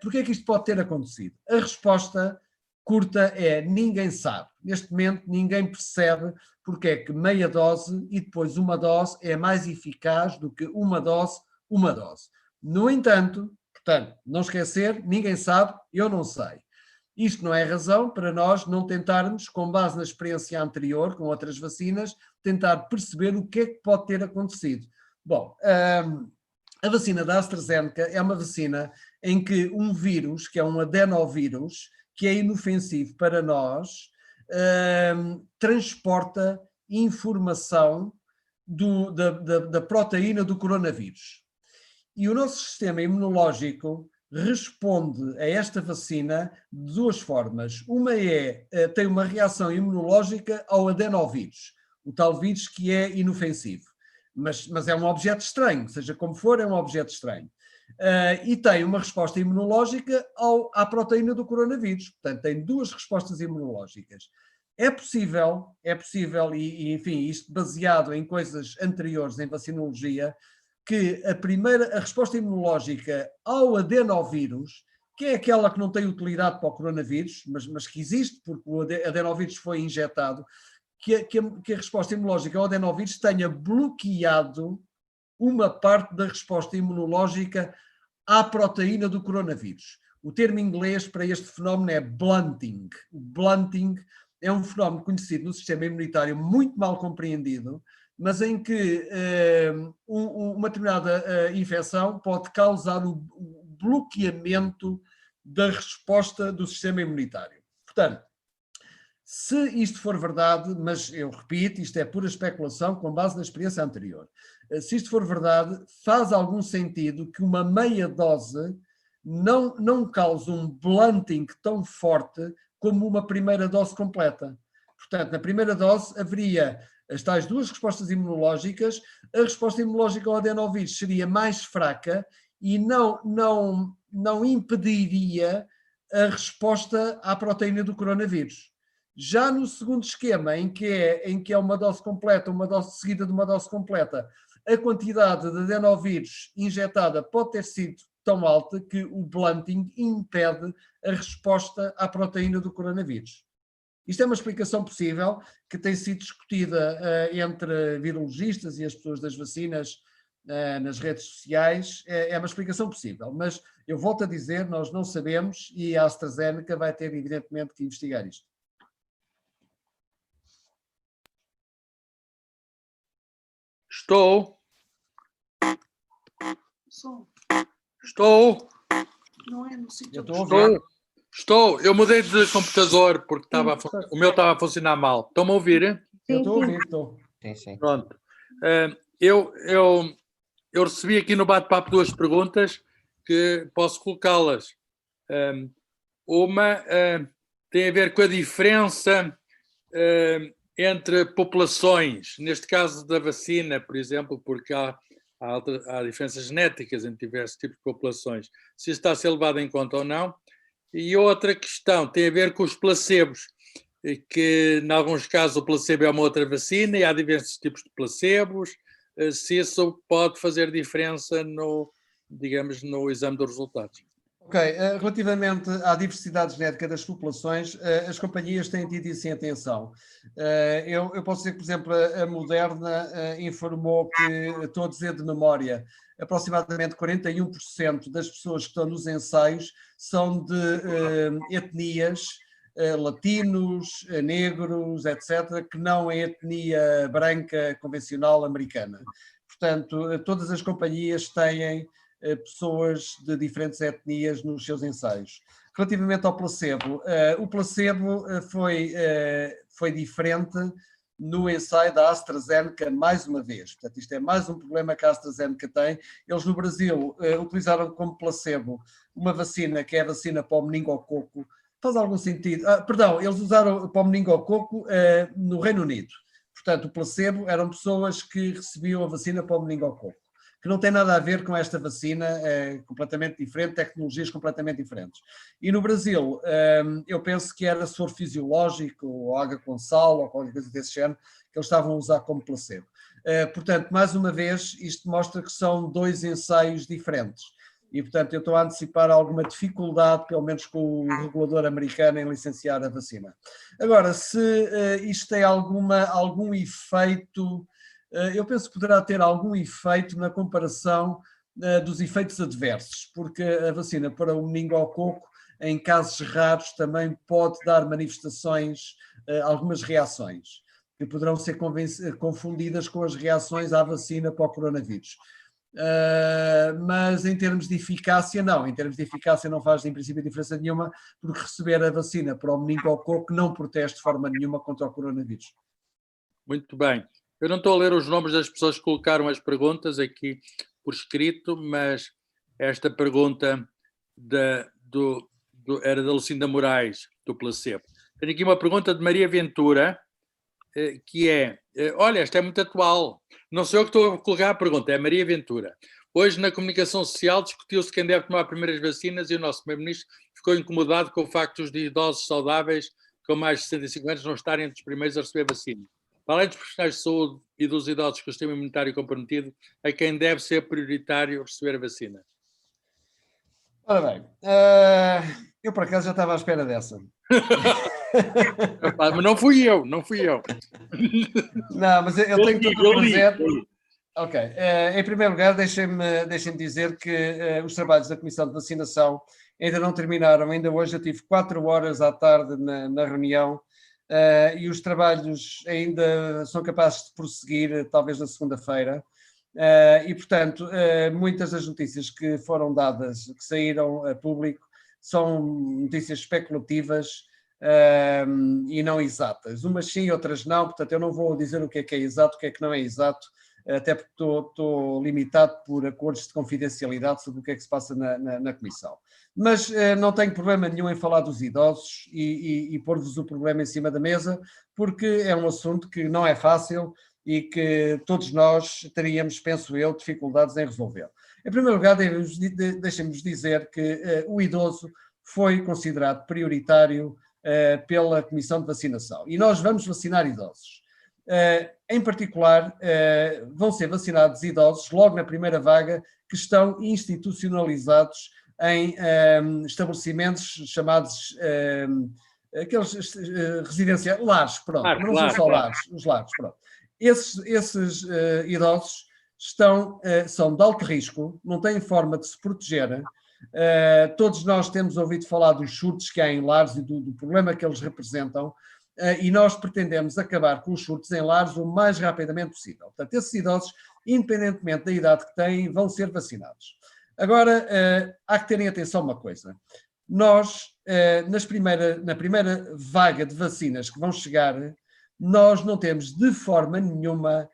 Porquê é que isto pode ter acontecido? A resposta curta é: ninguém sabe. Neste momento, ninguém percebe porque é que meia dose e depois uma dose é mais eficaz do que uma dose. No entanto, portanto, não esquecer, ninguém sabe, eu não sei. Isto não é razão para nós não tentarmos, com base na experiência anterior, com outras vacinas, tentar perceber o que é que pode ter acontecido. Bom, a vacina da AstraZeneca é uma vacina em que um vírus, que é um adenovírus, que é inofensivo para nós, transporta informação da proteína do coronavírus. E o nosso sistema imunológico responde a esta vacina de 2 formas. Uma tem uma reação imunológica ao adenovírus, o tal vírus que é inofensivo, mas é um objeto estranho, seja como for, é um objeto estranho. E tem uma resposta imunológica à proteína do coronavírus, portanto tem 2 respostas imunológicas. É possível, e enfim, isto baseado em coisas anteriores em vacinologia, que a resposta imunológica ao adenovírus, que é aquela que não tem utilidade para o coronavírus, mas que existe porque o adenovírus foi injetado, que a resposta imunológica ao adenovírus tenha bloqueado uma parte da resposta imunológica à proteína do coronavírus. O termo inglês para este fenómeno é blunting. O blunting é um fenómeno conhecido no sistema imunitário, muito mal compreendido, mas em que uma determinada infecção pode causar o bloqueamento da resposta do sistema imunitário. Portanto, se isto for verdade, mas eu repito, isto é pura especulação com base na experiência anterior, se isto for verdade, faz algum sentido que uma meia dose não cause um blunting tão forte como uma primeira dose completa. Portanto, na primeira dose haveria as tais 2 respostas imunológicas, a resposta imunológica ao adenovírus seria mais fraca e não impediria a resposta à proteína do coronavírus. Já no segundo esquema, em que é uma dose completa, uma dose seguida de uma dose completa, a quantidade de adenovírus injetada pode ter sido tão alta que o blunting impede a resposta à proteína do coronavírus. Isto é uma explicação possível que tem sido discutida entre virologistas e as pessoas das vacinas nas redes sociais, é uma explicação possível, mas eu volto a dizer, nós não sabemos e a AstraZeneca vai ter evidentemente que investigar isto. Estou. Som. Estou. Não é no sítio. Eu estou a ouvir. Estou. Eu mudei de computador porque o meu estava a funcionar mal. Estão-me a ouvir? Eu estou a ouvir, estou. Sim, sim. Pronto. Eu recebi aqui no bate-papo 2 perguntas que posso colocá-las. Uma tem a ver com a diferença entre populações, neste caso da vacina, por exemplo, porque há diferenças genéticas entre diversos tipos de populações, se isso está a ser levado em conta ou não. E outra questão tem a ver com os placebos, que em alguns casos o placebo é uma outra vacina e há diversos tipos de placebos, se isso pode fazer diferença digamos, no exame dos resultados. Ok, relativamente à diversidade genética das populações, as companhias têm tido isso em atenção. Eu posso dizer que, por exemplo, a Moderna informou que, estou a dizer de memória, aproximadamente 41% das pessoas que estão nos ensaios são de etnias latinos, negros, etc., que não a etnia branca convencional americana. Portanto, todas as companhias têm pessoas de diferentes etnias nos seus ensaios. Relativamente ao placebo, o placebo foi diferente no ensaio da AstraZeneca mais uma vez. Portanto, isto é mais um problema que a AstraZeneca tem. Eles no Brasil utilizaram como placebo uma vacina que é a vacina para o meningococo. Faz algum sentido? Perdão, eles usaram para o meningococo no Reino Unido. Portanto, o placebo eram pessoas que recebiam a vacina para o meningococo, que não tem nada a ver com esta vacina, é completamente diferente, tecnologias completamente diferentes. E no Brasil, eu penso que era soro fisiológico, ou água com sal, ou qualquer coisa desse género, que eles estavam a usar como placebo. Portanto, mais uma vez, isto mostra que são 2 ensaios diferentes. E, portanto, eu estou a antecipar alguma dificuldade, pelo menos com o regulador americano, em licenciar a vacina. Agora, se isto tem algum efeito... eu penso que poderá ter algum efeito na comparação dos efeitos adversos, porque a vacina para o meningococo, em casos raros, também pode dar manifestações, algumas reações, que poderão ser confundidas com as reações à vacina para o coronavírus. Mas em termos de eficácia, não. Em termos de eficácia não faz em princípio diferença nenhuma, porque receber a vacina para o meningococo não protege de forma nenhuma contra o coronavírus. Muito bem. Eu não estou a ler os nomes das pessoas que colocaram as perguntas aqui por escrito, mas esta pergunta era da Lucinda Moraes, do placebo. Tenho aqui uma pergunta de Maria Ventura, que é, olha, esta é muito atual. Não sou eu que estou a colocar a pergunta, é a Maria Ventura. Hoje, na comunicação social, discutiu-se quem deve tomar primeiras vacinas e o nosso primeiro-ministro ficou incomodado com o facto de os idosos saudáveis com mais de 65 anos não estarem entre os primeiros a receber vacina. Para além dos profissionais de saúde e dos idosos com o sistema imunitário comprometido, a quem deve ser prioritário receber a vacina? Ora bem, eu por acaso já estava à espera dessa. Mas não fui eu. Não, mas eu tenho tudo a fazer. Ok, em primeiro lugar, deixem-me dizer que os trabalhos da Comissão de Vacinação ainda não terminaram. Ainda hoje eu tive 4 horas à tarde na reunião. E os trabalhos ainda são capazes de prosseguir, talvez na segunda-feira, e portanto muitas das notícias que foram dadas, que saíram a público, são notícias especulativas e não exatas, umas sim, outras não. Portanto eu não vou dizer o que é exato, o que é que não é exato, até porque estou limitado por acordos de confidencialidade sobre o que é que se passa na Comissão. Mas não tenho problema nenhum em falar dos idosos e pôr-vos o problema em cima da mesa, porque é um assunto que não é fácil e que todos nós teríamos, penso eu, dificuldades em resolver. Em primeiro lugar, deixem-nos dizer que o idoso foi considerado prioritário pela Comissão de Vacinação e nós vamos vacinar idosos. Em particular, vão ser vacinados idosos logo na primeira vaga que estão institucionalizados em estabelecimentos chamados aqueles residenciais, lares, pronto, mas não são só lares, os lares, pronto. Esses idosos são de alto risco, não têm forma de se proteger. Todos nós temos ouvido falar dos surtos que há em lares e do problema que eles representam, e nós pretendemos acabar com os surtos em lares o mais rapidamente possível. Portanto, esses idosos, independentemente da idade que têm, vão ser vacinados. Agora, há que terem atenção a uma coisa. Nós, na primeira vaga de vacinas que vão chegar, nós não temos de forma nenhuma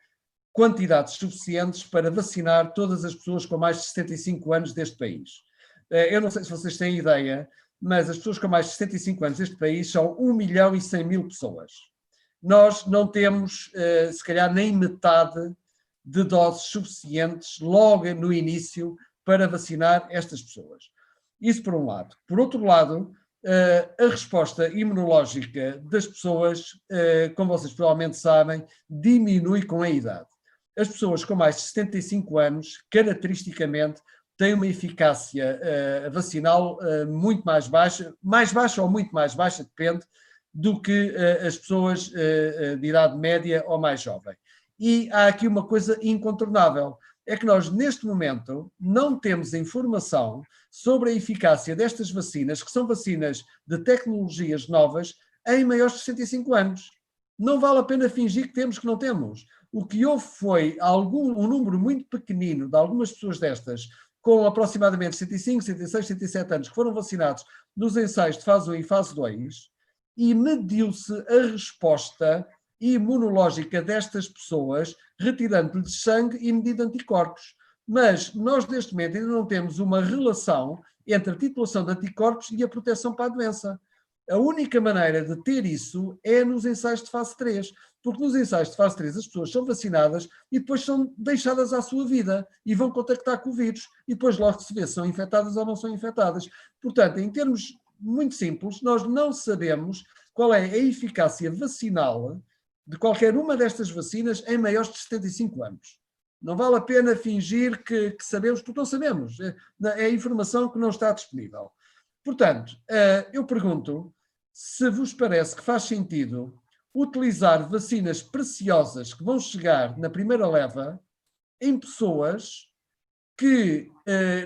quantidades suficientes para vacinar todas as pessoas com mais de 75 anos deste país. Eu não sei se vocês têm ideia, mas as pessoas com mais de 75 anos deste país são 1.100.000 pessoas. Nós não temos, se calhar, nem metade de doses suficientes logo no início para vacinar estas pessoas. Isso por um lado. Por outro lado, a resposta imunológica das pessoas, como vocês provavelmente sabem, diminui com a idade. As pessoas com mais de 75 anos, caracteristicamente, têm uma eficácia vacinal muito mais baixa ou muito mais baixa, depende, do que as pessoas de idade média ou mais jovem. E há aqui uma coisa incontornável, é que nós, neste momento, não temos informação sobre a eficácia destas vacinas, que são vacinas de tecnologias novas, em maiores de 65 anos. Não vale a pena fingir que temos, que não temos. O que houve foi um número muito pequenino de algumas pessoas destas, com aproximadamente 65, 66, 67 anos, que foram vacinados nos ensaios de fase 1 e fase 2, e mediu-se a resposta imunológica destas pessoas, retirando-lhes sangue e medindo anticorpos. Mas nós, neste momento, ainda não temos uma relação entre a titulação de anticorpos e a proteção para a doença. A única maneira de ter isso é nos ensaios de fase 3, porque nos ensaios de fase 3 as pessoas são vacinadas e depois são deixadas à sua vida e vão contactar com o vírus e depois logo se vê se são infectadas ou não são infectadas. Portanto, em termos muito simples, nós não sabemos qual é a eficácia vacinal de qualquer uma destas vacinas em maiores de 75 anos. Não vale a pena fingir que sabemos, porque não sabemos. É informação que não está disponível. Portanto, eu pergunto se vos parece que faz sentido utilizar vacinas preciosas que vão chegar na primeira leva em pessoas que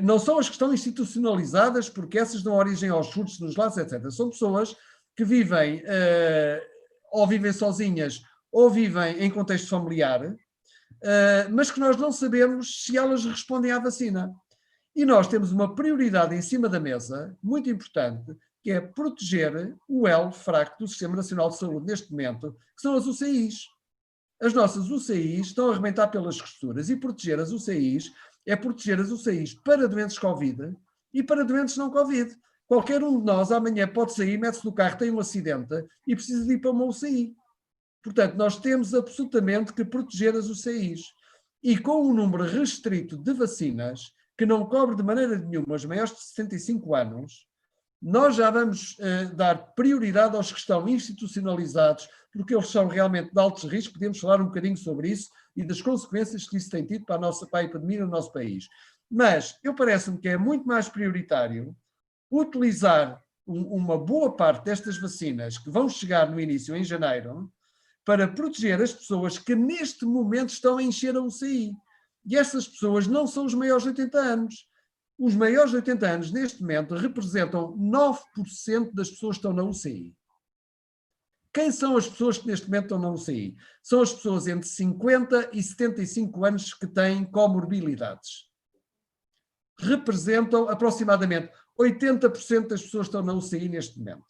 não são as que estão institucionalizadas, porque essas dão origem aos surtos nos lares, etc. São pessoas que vivem ou vivem sozinhas ou vivem em contexto familiar, mas que nós não sabemos se elas respondem à vacina. E nós temos uma prioridade em cima da mesa, muito importante, que é proteger o elo fraco do Sistema Nacional de Saúde neste momento, que são as UCIs. As nossas UCIs estão a arrebentar pelas costuras e proteger as UCIs é proteger as UCIs para doentes Covid e para doentes não Covid. Qualquer um de nós amanhã pode sair, mete-se no carro, tem um acidente e precisa de ir para uma UCI. Portanto, nós temos absolutamente que proteger as UCIs. E com um número restrito de vacinas, que não cobre de maneira nenhuma os maiores de 75 anos, nós já vamos dar prioridade aos que estão institucionalizados, porque eles são realmente de altos riscos. Podemos falar um bocadinho sobre isso e das consequências que isso tem tido para a epidemia no nosso país. Mas eu parece-me que é muito mais prioritário utilizar uma boa parte destas vacinas que vão chegar no início, em janeiro, para proteger as pessoas que neste momento estão a encher a UCI. E essas pessoas não são os maiores de 80 anos. Os maiores de 80 anos, neste momento, representam 9% das pessoas que estão na UCI. Quem são as pessoas que neste momento estão na UCI? São as pessoas entre 50 e 75 anos que têm comorbilidades. Representam aproximadamente 80% das pessoas que estão na UCI neste momento.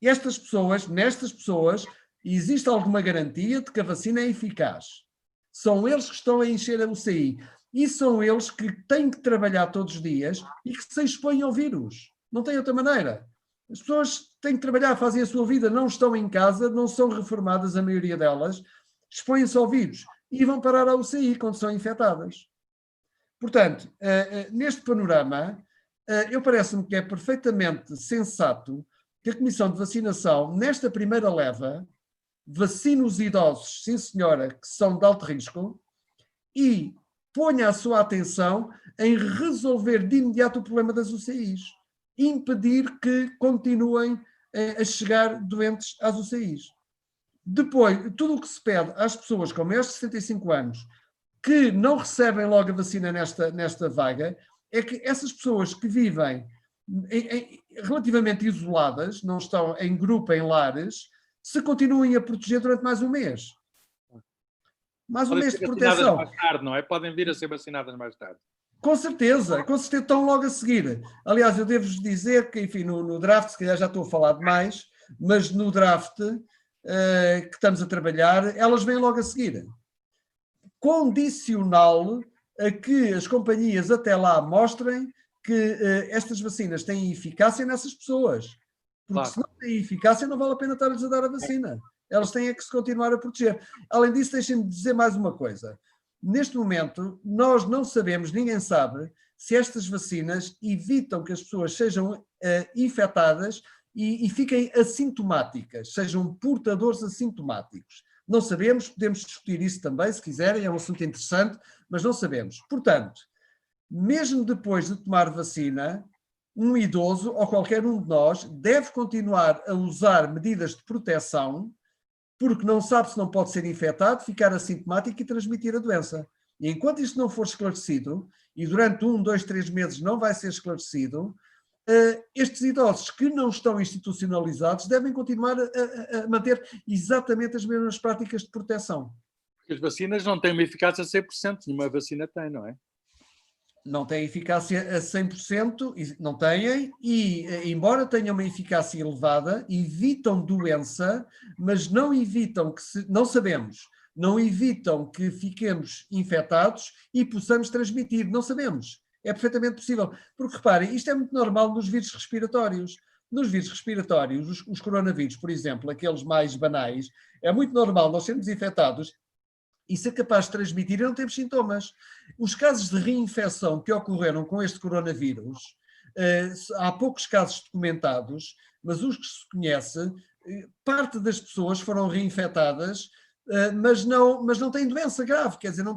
E nestas pessoas, existe alguma garantia de que a vacina é eficaz. São eles que estão a encher a UCI. E são eles que têm que trabalhar todos os dias e que se expõem ao vírus. Não tem outra maneira. As pessoas têm que trabalhar, fazem a sua vida, não estão em casa, não são reformadas, a maioria delas, expõem-se ao vírus e vão parar à UCI quando são infectadas. Portanto, neste panorama, eu parece-me que é perfeitamente sensato que a Comissão de Vacinação, nesta primeira leva, vacine os idosos, sim senhora, que são de alto risco, e ponha a sua atenção em resolver de imediato o problema das UCIs. Impedir que continuem a chegar doentes às UCIs. Depois, tudo o que se pede às pessoas com maiores de 65 anos que não recebem logo a vacina nesta vaga é que essas pessoas que vivem relativamente isoladas, não estão em grupo, em lares, se continuem a proteger durante mais um mês. Mais um mês de proteção. Mais tarde, não é? Podem vir a ser vacinadas mais tarde. Com certeza, estão logo a seguir. Aliás, eu devo-vos dizer que, enfim, no draft, se calhar já estou a falar demais, mas no draft que estamos a trabalhar, elas vêm logo a seguir. Condicional a que as companhias até lá mostrem que estas vacinas têm eficácia nessas pessoas. Porque claro, se não têm eficácia, não vale a pena estar-lhes a dar a vacina. Elas têm que se continuar a proteger. Além disso, deixem-me dizer mais uma coisa. Neste momento, nós não sabemos, ninguém sabe, se estas vacinas evitam que as pessoas sejam infectadas e fiquem assintomáticas, sejam portadores assintomáticos. Não sabemos, podemos discutir isso também, se quiserem, é um assunto interessante, mas não sabemos. Portanto, mesmo depois de tomar vacina, um idoso ou qualquer um de nós deve continuar a usar medidas de proteção, porque não sabe se não pode ser infectado, ficar assintomático e transmitir a doença. E enquanto isto não for esclarecido, e durante 1, 2, 3 meses não vai ser esclarecido, estes idosos que não estão institucionalizados devem continuar a manter exatamente as mesmas práticas de proteção. Porque as vacinas não têm uma eficácia a 100%, nenhuma vacina tem, não é? Não têm eficácia a 100%, não têm, e embora tenham uma eficácia elevada, evitam doença, mas não evitam não sabemos, não evitam que fiquemos infectados e possamos transmitir, não sabemos. É perfeitamente possível. Porque, reparem, isto é muito normal nos vírus respiratórios. Nos vírus respiratórios, os coronavírus, por exemplo, aqueles mais banais, é muito normal nós sermos infectados e ser capaz de transmitir e não temos sintomas. Os casos de reinfecção que ocorreram com este coronavírus, há poucos casos documentados, mas os que se conhece, parte das pessoas foram reinfectadas, mas não têm doença grave, quer dizer, não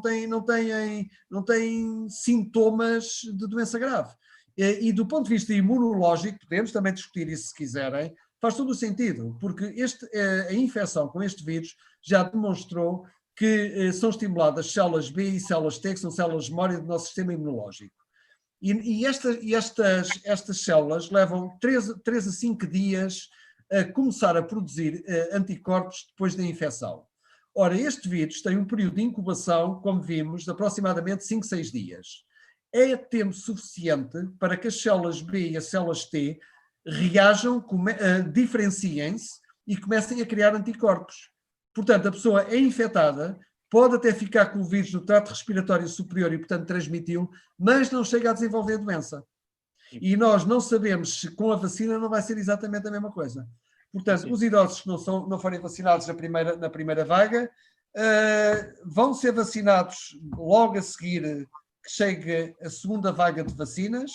têm sintomas de doença grave. E do ponto de vista imunológico, podemos também discutir isso se quiserem, faz todo o sentido, porque a infecção com este vírus já demonstrou que são estimuladas células B e células T, que são células de memória do nosso sistema imunológico. E estas células levam 3 a 5 dias a começar a produzir anticorpos depois da infecção. Ora, este vírus tem um período de incubação, como vimos, de aproximadamente 5, 6 dias. É tempo suficiente para que as células B e as células T reajam, diferenciem-se e comecem a criar anticorpos. Portanto, a pessoa é infectada, pode até ficar com o vírus no trato respiratório superior e, portanto, transmiti-lo, mas não chega a desenvolver a doença. E nós não sabemos se com a vacina não vai ser exatamente a mesma coisa. Portanto, sim, os idosos que não forem vacinados na primeira vaga vão ser vacinados logo a seguir que chegue a segunda vaga de vacinas,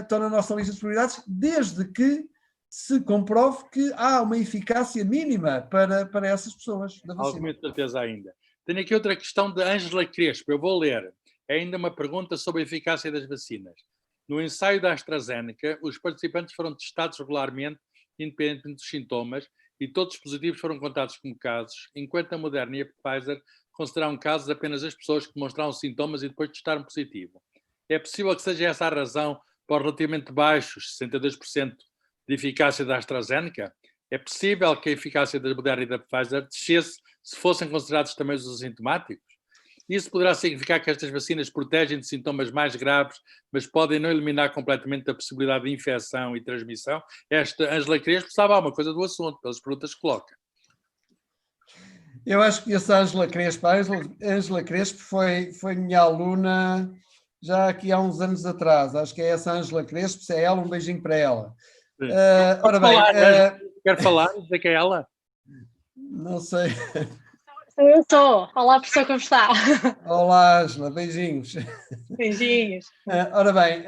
estão na nossa lista de prioridades, desde que se comprove que há uma eficácia mínima para essas pessoas da vacina. Alguma certeza ainda. Tenho aqui outra questão de Ângela Crespo, eu vou ler. É ainda uma pergunta sobre a eficácia das vacinas. No ensaio da AstraZeneca, os participantes foram testados regularmente, independentemente dos sintomas, e todos os positivos foram contados como casos, enquanto a Moderna e a Pfizer consideraram casos apenas as pessoas que demonstraram sintomas e depois testaram positivo. É possível que seja essa a razão para o relativamente baixos, 62%, de eficácia da AstraZeneca? É possível que a eficácia da Moderna e da Pfizer descesse se fossem considerados também os assintomáticos? Isso poderá significar que estas vacinas protegem de sintomas mais graves, mas podem não eliminar completamente a possibilidade de infecção e transmissão? Esta Ângela Crespo sabe alguma coisa do assunto, pelas perguntas que coloca. Eu acho que essa Ângela Crespo foi minha aluna já aqui há uns anos atrás. Acho que é essa Ângela Crespo, se é ela, um beijinho para ela. Ora bem, quer falar? Dizer que é ela? Não sei. Eu estou. Olá, professor, como está? Olá, Ângela, beijinhos. Beijinhos. Ora bem,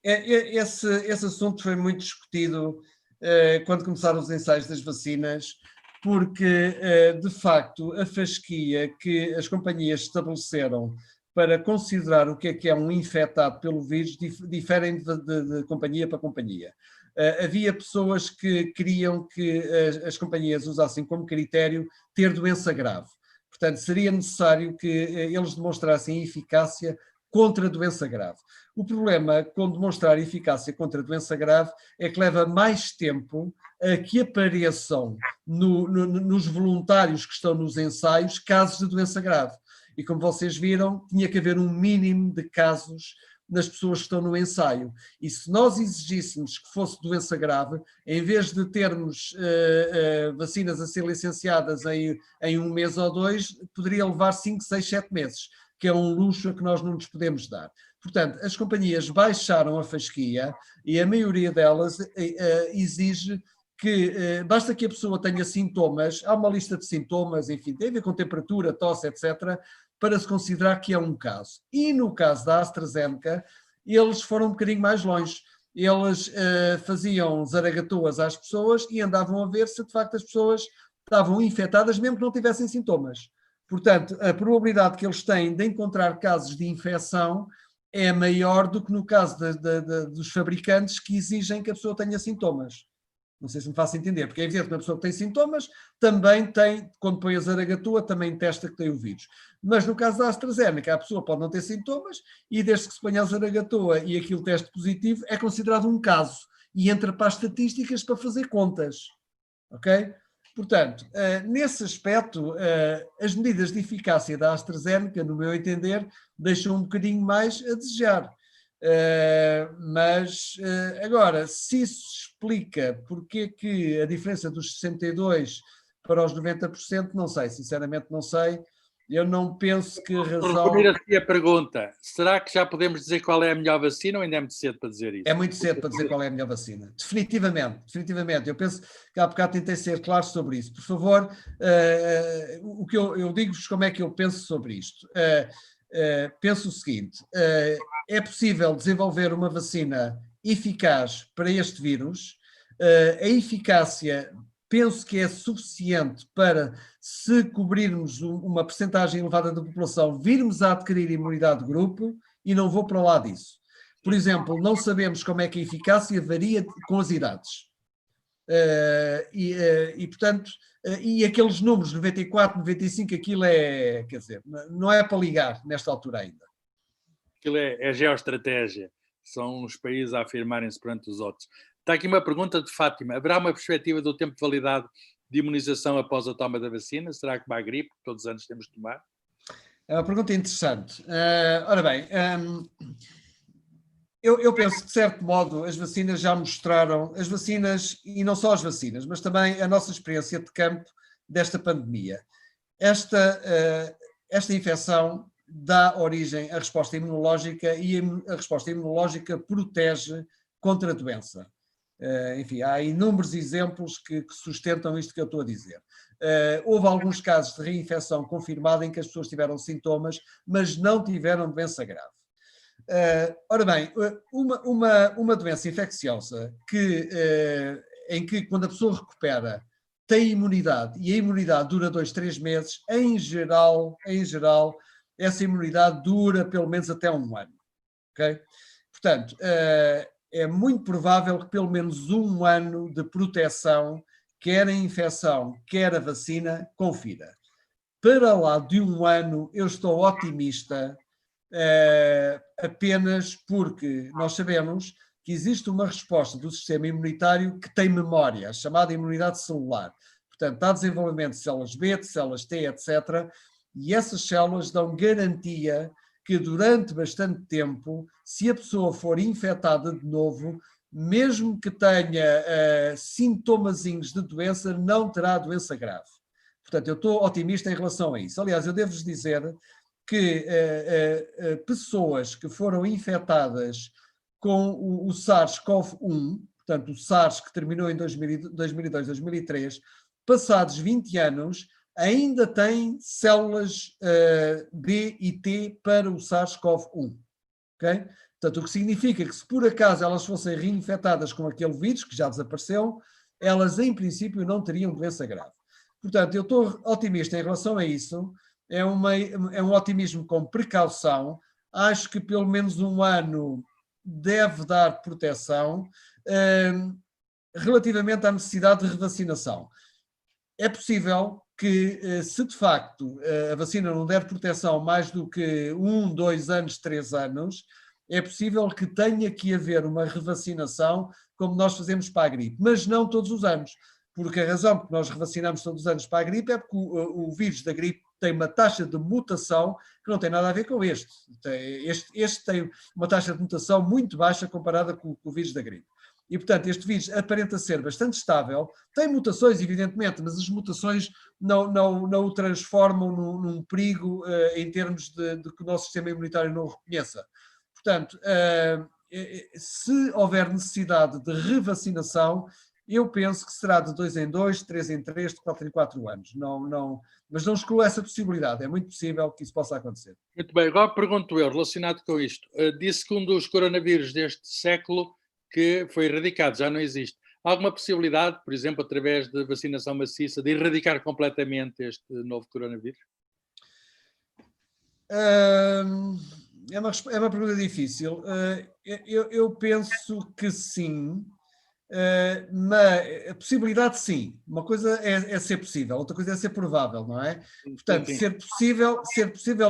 esse assunto foi muito discutido quando começaram os ensaios das vacinas, porque, de facto, a fasquia que as companhias estabeleceram para considerar o que é um infectado pelo vírus diferem de companhia para companhia. Havia pessoas que queriam que as companhias usassem como critério ter doença grave. Portanto, seria necessário que eles demonstrassem eficácia contra a doença grave. O problema com demonstrar eficácia contra a doença grave é que leva mais tempo a que apareçam nos voluntários que estão nos ensaios casos de doença grave. E como vocês viram, tinha que haver um mínimo de casos nas pessoas que estão no ensaio. E se nós exigíssemos que fosse doença grave, em vez de termos vacinas a ser licenciadas em 1 mês ou 2, poderia levar 5, 6, 7 meses, que é um luxo a que nós não nos podemos dar. Portanto, as companhias baixaram a fasquia e a maioria delas exige que basta que a pessoa tenha sintomas, há uma lista de sintomas, enfim, tem a ver com temperatura, tosse, etc., para se considerar que é um caso. E no caso da AstraZeneca, eles foram um bocadinho mais longe. Eles faziam zaragatoas às pessoas e andavam a ver se de facto as pessoas estavam infectadas, mesmo que não tivessem sintomas. Portanto, a probabilidade que eles têm de encontrar casos de infecção é maior do que no caso dos fabricantes que exigem que a pessoa tenha sintomas. Não sei se me faço entender, porque é evidente que uma pessoa que tem sintomas também tem, quando põe a zaragatua, também testa que tem o vírus. Mas no caso da AstraZeneca, a pessoa pode não ter sintomas e desde que se ponha a zaragatua e aquilo teste positivo, é considerado um caso e entra para as estatísticas para fazer contas. Ok? Portanto, nesse aspecto, as medidas de eficácia da AstraZeneca, no meu entender, deixam um bocadinho mais a desejar. Agora, se isso explica porque é que a diferença dos 62% para os 90%, não sei, sinceramente não sei. Eu não penso que a razão... Por responder a pergunta, será que já podemos dizer qual é a melhor vacina ou ainda é muito cedo para dizer isso? É muito cedo para dizer qual é a melhor vacina. Definitivamente, definitivamente. Eu penso que há bocado tentei ser claro sobre isso. Por favor, o que eu digo-vos como é que eu penso sobre isto. Penso o seguinte, é possível desenvolver uma vacina eficaz para este vírus, a eficácia penso que é suficiente para, se cobrirmos uma percentagem elevada da população, virmos a adquirir imunidade de grupo, e não vou para lá disso. Por exemplo, não sabemos como é que a eficácia varia com as idades. Portanto, e aqueles números, 94, 95, aquilo é, quer dizer, não é para ligar nesta altura ainda. Aquilo é geoestratégia. São os países a afirmarem-se perante os outros. Está aqui uma pergunta de Fátima. Haverá uma perspectiva do tempo de validade de imunização após a toma da vacina? Será que vai a gripe, que todos os anos temos de tomar? É uma pergunta interessante. Ora bem, eu penso que, de certo modo, as vacinas já mostraram, as vacinas, e não só as vacinas, mas também a nossa experiência de campo desta pandemia. Esta infecção dá origem à resposta imunológica e a resposta imunológica protege contra a doença. Enfim, há inúmeros exemplos que sustentam isto que eu estou a dizer. Houve alguns casos de reinfecção confirmada em que as pessoas tiveram sintomas, mas não tiveram doença grave. Ora bem, uma doença infecciosa em que quando a pessoa recupera tem imunidade e a imunidade dura 2, 3 meses, em geral, essa imunidade dura pelo menos até 1 ano. Okay? Portanto, é muito provável que pelo menos 1 ano de proteção, quer a infecção, quer a vacina, confira. Para lá de 1 ano, eu estou otimista, apenas porque nós sabemos que existe uma resposta do sistema imunitário que tem memória, chamada imunidade celular. Portanto, há desenvolvimento de células B, de células T, etc. E essas células dão garantia que durante bastante tempo, se a pessoa for infectada de novo, mesmo que tenha sintomazinhos de doença, não terá doença grave. Portanto, eu estou otimista em relação a isso. Aliás, eu devo-vos dizer que pessoas que foram infectadas com o SARS-CoV-1, portanto, o SARS que terminou em 2002, 2003, passados 20 anos, ainda têm células B e T para o SARS-CoV-1. Okay? Portanto, o que significa que se por acaso elas fossem reinfectadas com aquele vírus, que já desapareceu, elas em princípio não teriam doença grave. Portanto, eu estou otimista em relação a isso, é um otimismo com precaução, acho que pelo menos 1 ano deve dar proteção, relativamente à necessidade de revacinação. É possível que se de facto a vacina não der proteção mais do que 1, 2 anos, 3 anos, é possível que tenha que haver uma revacinação como nós fazemos para a gripe, mas não todos os anos, porque a razão por que nós revacinamos todos os anos para a gripe é porque o vírus da gripe tem uma taxa de mutação que não tem nada a ver com este. Este tem uma taxa de mutação muito baixa comparada com o vírus da gripe. E, portanto, este vírus aparenta ser bastante estável, tem mutações, evidentemente, mas as mutações não o transformam num perigo em termos de que o nosso sistema imunitário não o reconheça. Portanto, se houver necessidade de revacinação, eu penso que será de 2 em 2, 3 em 3, de 4 em 4 anos. Mas não excluo essa possibilidade, é muito possível que isso possa acontecer. Muito bem, agora pergunto eu, relacionado com isto, disse que um dos coronavírus deste século que foi erradicado, já não existe. Há alguma possibilidade, por exemplo, através de vacinação maciça, de erradicar completamente este novo coronavírus? É uma pergunta difícil. Eu penso que sim, mas a possibilidade sim. Uma coisa é ser possível, outra coisa é ser provável, não é? Portanto, Sim. ser possível,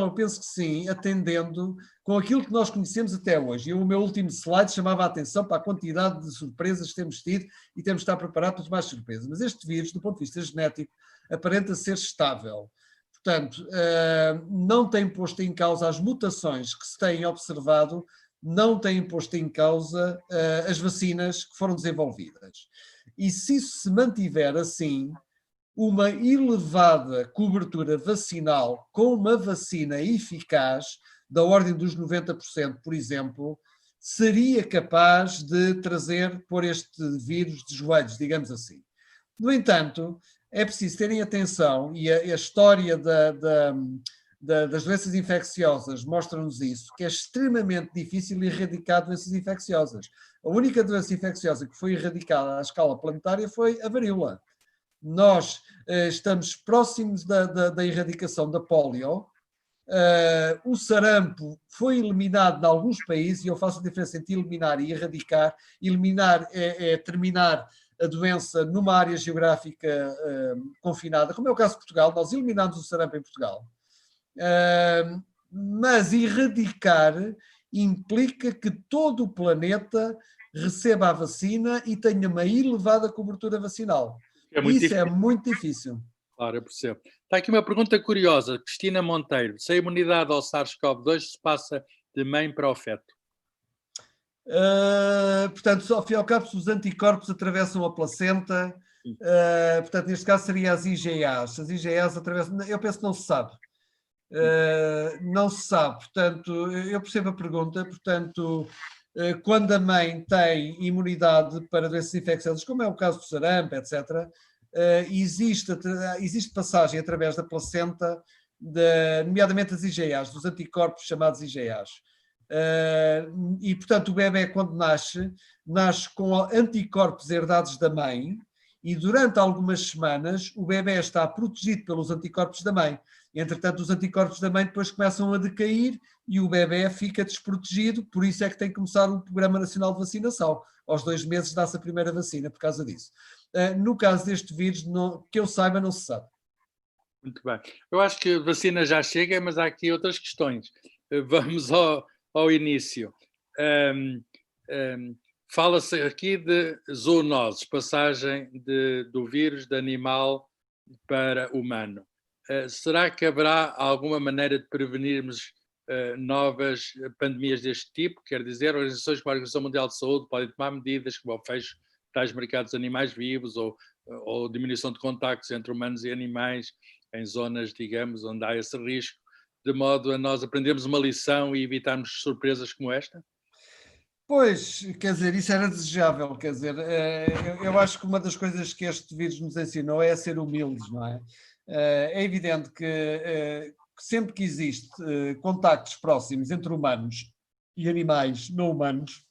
eu penso que sim, atendendo com aquilo que nós conhecemos até hoje. E o meu último slide chamava a atenção para a quantidade de surpresas que temos tido e temos de estar preparados para mais surpresas. Mas este vírus, do ponto de vista genético, aparenta ser estável. Portanto, não tem posto em causa as mutações que se têm observado, não tem posto em causa as vacinas que foram desenvolvidas. E se isso se mantiver assim, uma elevada cobertura vacinal com uma vacina eficaz, da ordem dos 90%, por exemplo, seria capaz de pôr este vírus de joelhos, digamos assim. No entanto, é preciso terem atenção, e a história das doenças infecciosas mostra-nos isso, que é extremamente difícil erradicar doenças infecciosas. A única doença infecciosa que foi erradicada à escala planetária foi a varíola. Nós estamos próximos da erradicação da polio. O sarampo foi eliminado em alguns países, e eu faço a diferença entre eliminar e erradicar. Eliminar é terminar a doença numa área geográfica confinada, como é o caso de Portugal. Nós eliminamos o sarampo em Portugal. Mas erradicar implica que todo o planeta receba a vacina e tenha uma elevada cobertura vacinal. Isso é muito difícil. Claro, eu percebo. Está aqui uma pergunta curiosa, Cristina Monteiro. Se a imunidade ao SARS-CoV-2 se passa de mãe para o feto? Portanto, ao fim e ao cabo, os anticorpos atravessam a placenta, portanto, neste caso seria as IgAs. As IgAs atravessam, eu penso que não se sabe. Não se sabe, portanto, eu percebo a pergunta, portanto, quando a mãe tem imunidade para doenças infecciosas, como é o caso do sarampo, etc., existe passagem através da placenta, nomeadamente as IgAs, dos anticorpos chamados IgAs. E, portanto, o bebê, quando nasce com anticorpos herdados da mãe, e durante algumas semanas o bebê está protegido pelos anticorpos da mãe. Entretanto, os anticorpos da mãe depois começam a decair e o bebê fica desprotegido, por isso é que tem que começar o Programa Nacional de Vacinação. Aos 2 meses dá-se a primeira vacina por causa disso. No caso deste vírus, que eu saiba, não se sabe. Muito bem. Eu acho que a vacina já chega, mas há aqui outras questões. Vamos ao início. Fala-se aqui de zoonoses, passagem do vírus de animal para humano. Será que haverá alguma maneira de prevenirmos novas pandemias deste tipo? Quer dizer, organizações como a Organização Mundial de Saúde podem tomar medidas como o fecho de tais mercados de animais vivos ou diminuição de contactos entre humanos e animais em zonas, digamos, onde há esse risco, de modo a nós aprendermos uma lição e evitarmos surpresas como esta? Pois, quer dizer, isso era desejável, quer dizer, eu acho que uma das coisas que este vírus nos ensinou é a ser humildes, não é? É evidente que sempre que existe contactos próximos entre humanos e animais não humanos,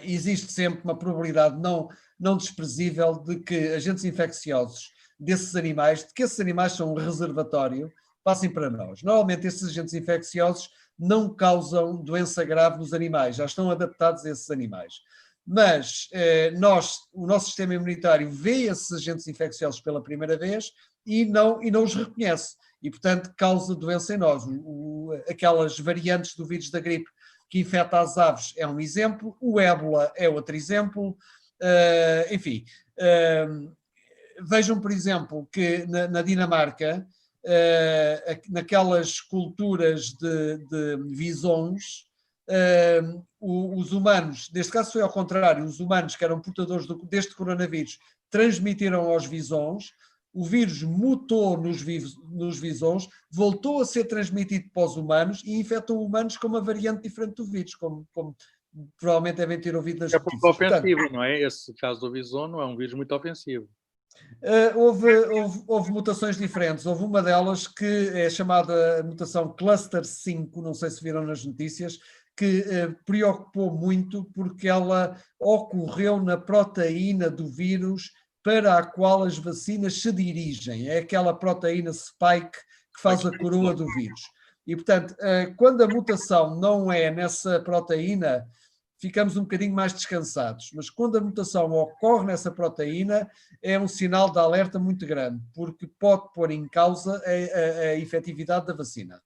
existe sempre uma probabilidade não desprezível de que agentes infecciosos desses animais, de que esses animais são um reservatório, passem para nós. Normalmente esses agentes infecciosos não causam doença grave nos animais, já estão adaptados a esses animais. mas o nosso sistema imunitário vê esses agentes infecciosos pela primeira vez e não os reconhece. E, portanto, causa doença em nós. Aquelas variantes do vírus da gripe que infecta as aves é um exemplo, o ébola é outro exemplo, enfim. Vejam, por exemplo, que na Dinamarca, naquelas culturas de visões, os humanos, neste caso foi ao contrário, os humanos que eram portadores deste coronavírus transmitiram aos visões, o vírus mutou nos visões, voltou a ser transmitido para os humanos e infectou humanos com uma variante diferente do vírus, como provavelmente devem ter ouvido nas notícias. É muito ofensivo, não é? Esse caso do Visono é um vírus muito ofensivo. Houve mutações diferentes. Houve uma delas que é chamada mutação Cluster 5, não sei se viram nas notícias, que preocupou muito porque ela ocorreu na proteína do vírus para a qual as vacinas se dirigem. É aquela proteína spike que faz a coroa do vírus. E, portanto, quando a mutação não é nessa proteína, ficamos um bocadinho mais descansados. Mas quando a mutação ocorre nessa proteína, é um sinal de alerta muito grande, porque pode pôr em causa a efetividade da vacina.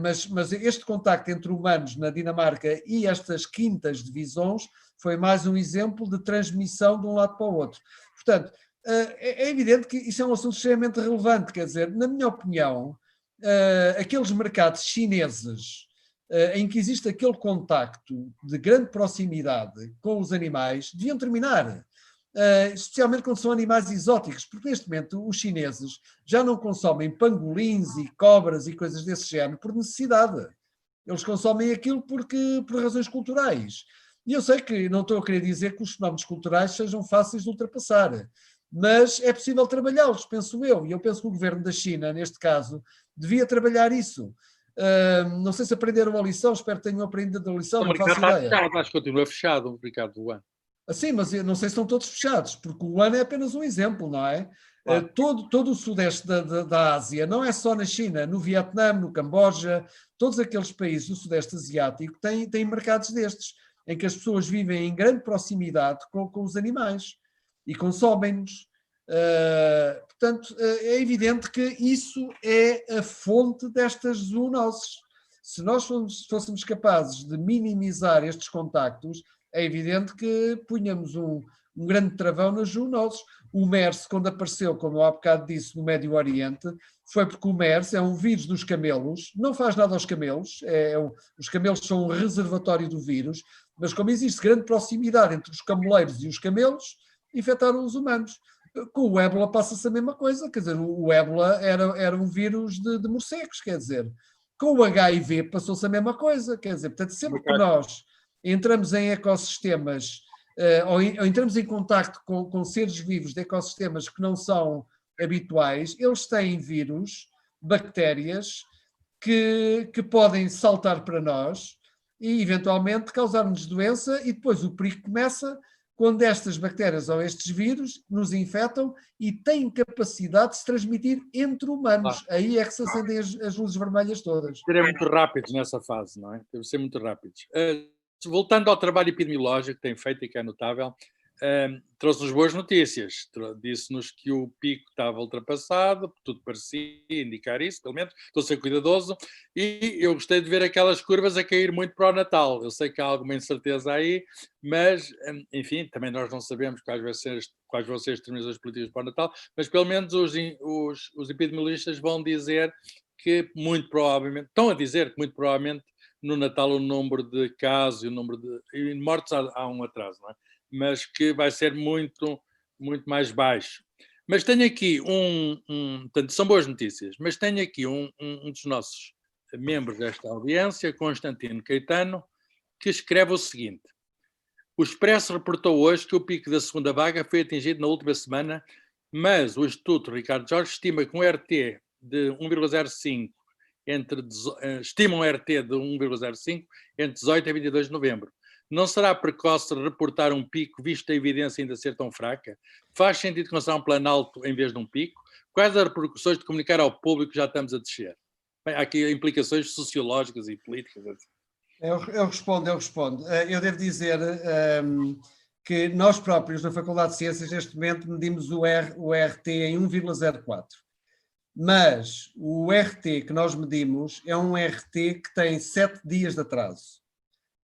Mas este contacto entre humanos na Dinamarca e estas quintas divisões foi mais um exemplo de transmissão de um lado para o outro. Portanto, é evidente que isso é um assunto extremamente relevante, quer dizer, na minha opinião, aqueles mercados chineses em que existe aquele contacto de grande proximidade com os animais, deviam terminar. Especialmente quando são animais exóticos, porque neste momento os chineses já não consomem pangolins e cobras e coisas desse género por necessidade. Eles consomem aquilo por razões culturais. E eu sei que não estou a querer dizer que os fenómenos culturais sejam fáceis de ultrapassar, mas é possível trabalhá-los, penso eu. E eu penso que o governo da China, neste caso, devia trabalhar isso. Não sei se aprenderam a lição, espero que tenham aprendido a lição, não faço ideia. Fechado, acho que continua fechado o mercado do Wuhan. Sim, mas eu não sei se estão todos fechados, porque o Wuhan é apenas um exemplo, não é? Claro. Todo o sudeste da Ásia, não é só na China, no Vietnã, no Camboja, todos aqueles países do sudeste asiático têm mercados destes, em que as pessoas vivem em grande proximidade com os animais e consomem-nos. Portanto, é evidente que isso é a fonte destas zoonoses. Se nós fôssemos capazes de minimizar estes contactos, é evidente que punhamos um grande travão nas zoonoses. O MERS, quando apareceu, como eu há bocado disse, no Médio Oriente, foi porque o MERS é um vírus dos camelos, não faz nada aos camelos, os camelos são um reservatório do vírus, mas como existe grande proximidade entre os cameleiros e os camelos, infectaram os humanos. Com o ébola passa-se a mesma coisa, quer dizer, o ébola era um vírus de morcegos, quer dizer. Com o HIV passou-se a mesma coisa, quer dizer, portanto, sempre que nós entramos em ecossistemas, ou entramos em contacto com seres vivos de ecossistemas que não são habituais, eles têm vírus, bactérias, que podem saltar para nós e, eventualmente, causar-nos doença, e depois o perigo começa quando estas bactérias ou estes vírus nos infectam e têm capacidade de se transmitir entre humanos. Claro. Aí é que se acendem as luzes vermelhas todas. Serem muito rápidos nessa fase, não é? Devem ser muito rápidos. Voltando ao trabalho epidemiológico que tem feito e que é notável, trouxe-nos boas notícias. Disse-nos que o pico estava ultrapassado, tudo parecia indicar isso, pelo menos. Estou a ser cuidadoso. E eu gostei de ver aquelas curvas a cair muito para o Natal. Eu sei que há alguma incerteza aí, mas, enfim, também nós não sabemos quais vão ser as determinações políticas para o Natal, mas pelo menos os epidemiologistas vão dizer que muito provavelmente, estão a dizer que muito provavelmente no Natal o número de casos e o número de mortes há um atraso, não é? Mas que vai ser muito, muito mais baixo. Mas tenho aqui portanto, são boas notícias, mas tenho aqui um dos nossos membros desta audiência, Constantino Caetano, que escreve o seguinte: o Expresso reportou hoje que o pico da segunda vaga foi atingido na última semana, mas o Instituto Ricardo Jorge estima que um RT de 1,05 estima um RT de 1,05 entre 18 e 22 de novembro. Não será precoce reportar um pico, visto a evidência ainda ser tão fraca? Faz sentido considerar um plano alto em vez de um pico? Quais as repercussões de comunicar ao público que já estamos a descer? Bem, há aqui implicações sociológicas e políticas. Eu respondo. Eu devo dizer que nós próprios, na Faculdade de Ciências, neste momento, medimos o RT em 1,04. Mas o RT que nós medimos é um RT que tem 7 dias de atraso.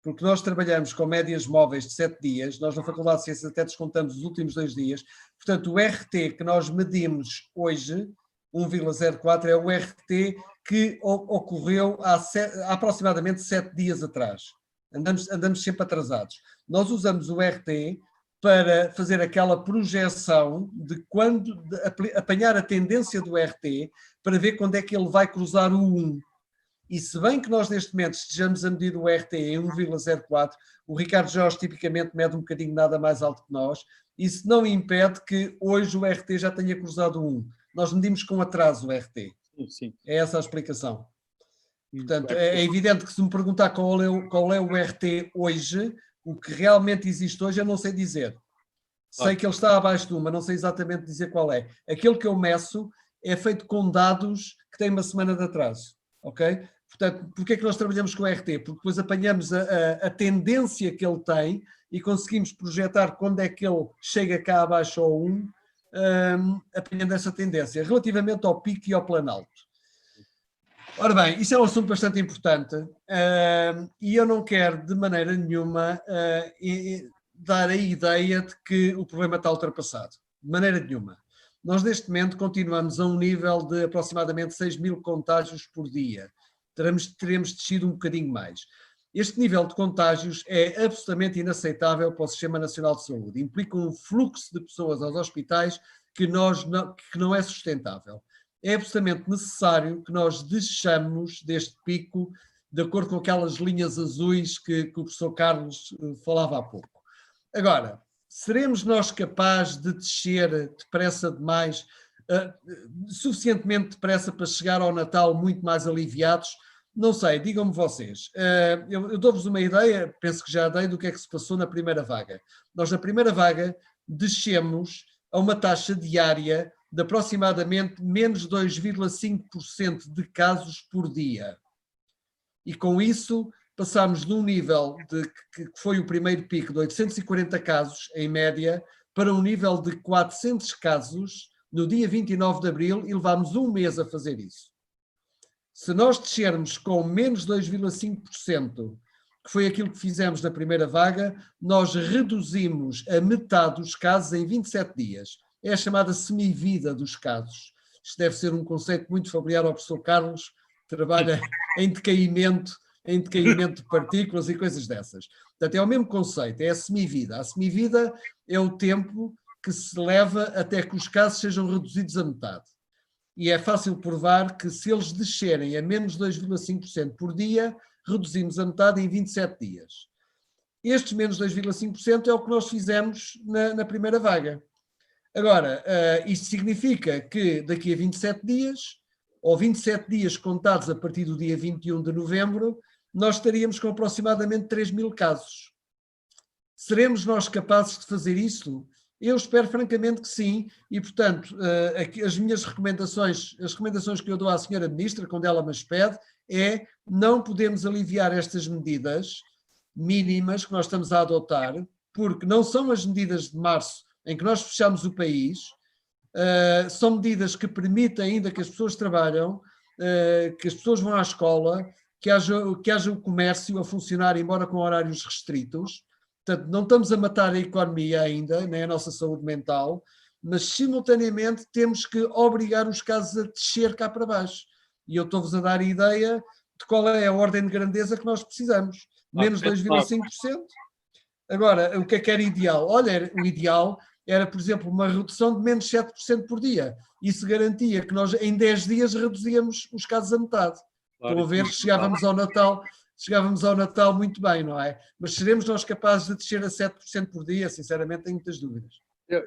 Porque nós trabalhamos com médias móveis de 7 dias, nós na Faculdade de Ciências até descontamos os últimos 2 dias. Portanto, o RT que nós medimos hoje, 1,04, é o RT que ocorreu há aproximadamente 7 dias atrás. Andamos sempre atrasados. Nós usamos o RT para fazer aquela projeção de apanhar a tendência do RT para ver quando é que ele vai cruzar o 1. E se bem que nós neste momento estejamos a medir o RT em 1,04, o Ricardo Jorge tipicamente mede um bocadinho nada mais alto que nós, isso não impede que hoje o RT já tenha cruzado o 1. Nós medimos com atraso o RT. Sim. É essa a explicação. Portanto, é evidente que se me perguntar qual é o RT hoje, o que realmente existe hoje eu não sei dizer. Sei que ele está abaixo de 1, mas não sei exatamente dizer qual é. Aquele que eu meço é feito com dados que têm uma semana de atraso. Ok? Portanto, porquê é que nós trabalhamos com o RT? Porque depois apanhamos a tendência que ele tem e conseguimos projetar quando é que ele chega cá abaixo ao 1, apanhando essa tendência, relativamente ao pico e ao planalto. Ora bem, isso é um assunto bastante importante e eu não quero de maneira nenhuma dar a ideia de que o problema está ultrapassado. De maneira nenhuma. Nós neste momento continuamos a um nível de aproximadamente 6.000 contágios por dia. Teremos descido um bocadinho mais. Este nível de contágios é absolutamente inaceitável para o Sistema Nacional de Saúde. Implica um fluxo de pessoas aos hospitais que não é sustentável. É absolutamente necessário que nós deixemos deste pico de acordo com aquelas linhas azuis que o professor Carlos falava há pouco. Agora, seremos nós capazes de descer depressa demais, suficientemente depressa para chegar ao Natal muito mais aliviados? Não sei, digam-me vocês. Eu dou-vos uma ideia, penso que já dei, do que é que se passou na primeira vaga. Nós na primeira vaga descemos a uma taxa diária de aproximadamente menos 2,5% de casos por dia. E com isso passámos de um nível que foi o primeiro pico de 840 casos em média para um nível de 400 casos no dia 29 de abril e levámos um mês a fazer isso. Se nós descermos com menos 2,5%, que foi aquilo que fizemos na primeira vaga, nós reduzimos a metade dos casos em 27 dias. É a chamada semivida dos casos. Isto deve ser um conceito muito familiar ao professor Carlos, que trabalha em decaimento de partículas e coisas dessas. Portanto, é o mesmo conceito, é a semivida. A semivida é o tempo que se leva até que os casos sejam reduzidos a metade. E é fácil provar que se eles descerem a menos 2,5% por dia, reduzimos a metade em 27 dias. Estes menos 2,5% é o que nós fizemos na primeira vaga. Agora, isto significa que daqui a 27 dias, ou 27 dias contados a partir do dia 21 de novembro, nós estaríamos com aproximadamente 3.000 casos. Seremos nós capazes de fazer isso? Eu espero francamente que sim, e portanto, as minhas recomendações, as recomendações que eu dou à senhora Ministra, quando ela me as pede, é não podemos aliviar estas medidas mínimas que nós estamos a adotar, porque não são as medidas de março em que nós fechamos o país, são medidas que permitem ainda que as pessoas trabalham, que as pessoas vão à escola, que haja o comércio a funcionar, embora com horários restritos. Portanto, não estamos a matar a economia ainda, nem a nossa saúde mental, mas simultaneamente temos que obrigar os casos a descer cá para baixo. E eu estou-vos a dar a ideia de qual é a ordem de grandeza que nós precisamos. Menos 2,5%. Agora, o que é que era ideal? Olha, o ideal era, por exemplo, uma redução de menos 7% por dia. Isso garantia que nós em 10 dias reduzíamos os casos a metade. Estão a ver que chegávamos ao Natal muito bem, não é? Mas seremos nós capazes de descer a 7% por dia? Sinceramente, tenho muitas dúvidas.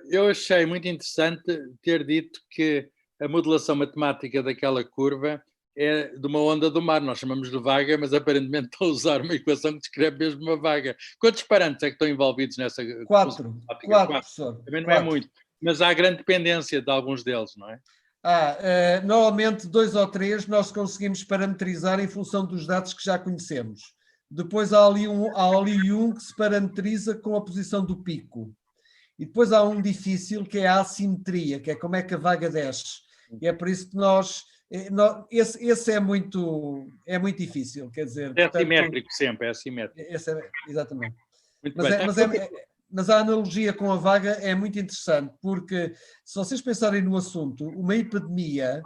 Eu achei muito interessante ter dito que a modelação matemática daquela curva é de uma onda do mar. Nós chamamos de vaga, mas aparentemente estão a usar uma equação que descreve mesmo uma vaga. Quantos parâmetros é que estão envolvidos nessa? Quatro, professor. Também não é muito, mas há grande dependência de alguns deles, não é? Normalmente 2 ou 3 nós conseguimos parametrizar em função dos dados que já conhecemos. Depois há ali um que se parametriza com a posição do pico. E depois há um difícil que é a assimetria, que é como é que a vaga desce. E é por isso que esse é muito difícil, quer dizer... É portanto, assimétrico sempre, é assimétrico. Exatamente. Muito Mas, bem. mas a analogia com a vaga é muito interessante, porque se vocês pensarem no assunto, uma epidemia,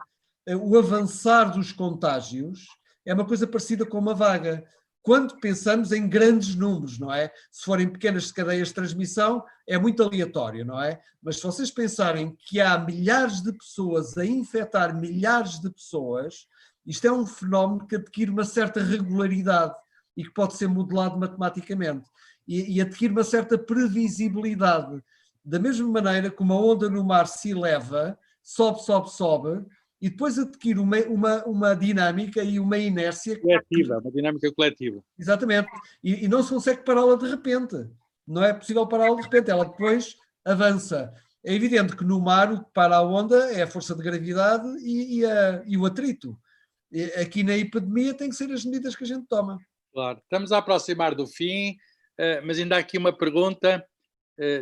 o avançar dos contágios é uma coisa parecida com uma vaga. Quando pensamos em grandes números, não é? Se forem pequenas cadeias de transmissão, é muito aleatório, não é? Mas se vocês pensarem que há milhares de pessoas a infectar milhares de pessoas, isto é um fenómeno que adquire uma certa regularidade e que pode ser modelado matematicamente. E adquire uma certa previsibilidade. Da mesma maneira que uma onda no mar se eleva, sobe, e depois adquire uma dinâmica e uma inércia... Coletiva, uma dinâmica coletiva. Exatamente. E não se consegue pará-la de repente. Não é possível pará-la de repente. Ela depois avança. É evidente que no mar o que para a onda é a força de gravidade e o atrito. Aqui na epidemia tem que ser as medidas que a gente toma. Claro. Estamos a aproximar do fim, mas ainda há aqui uma pergunta,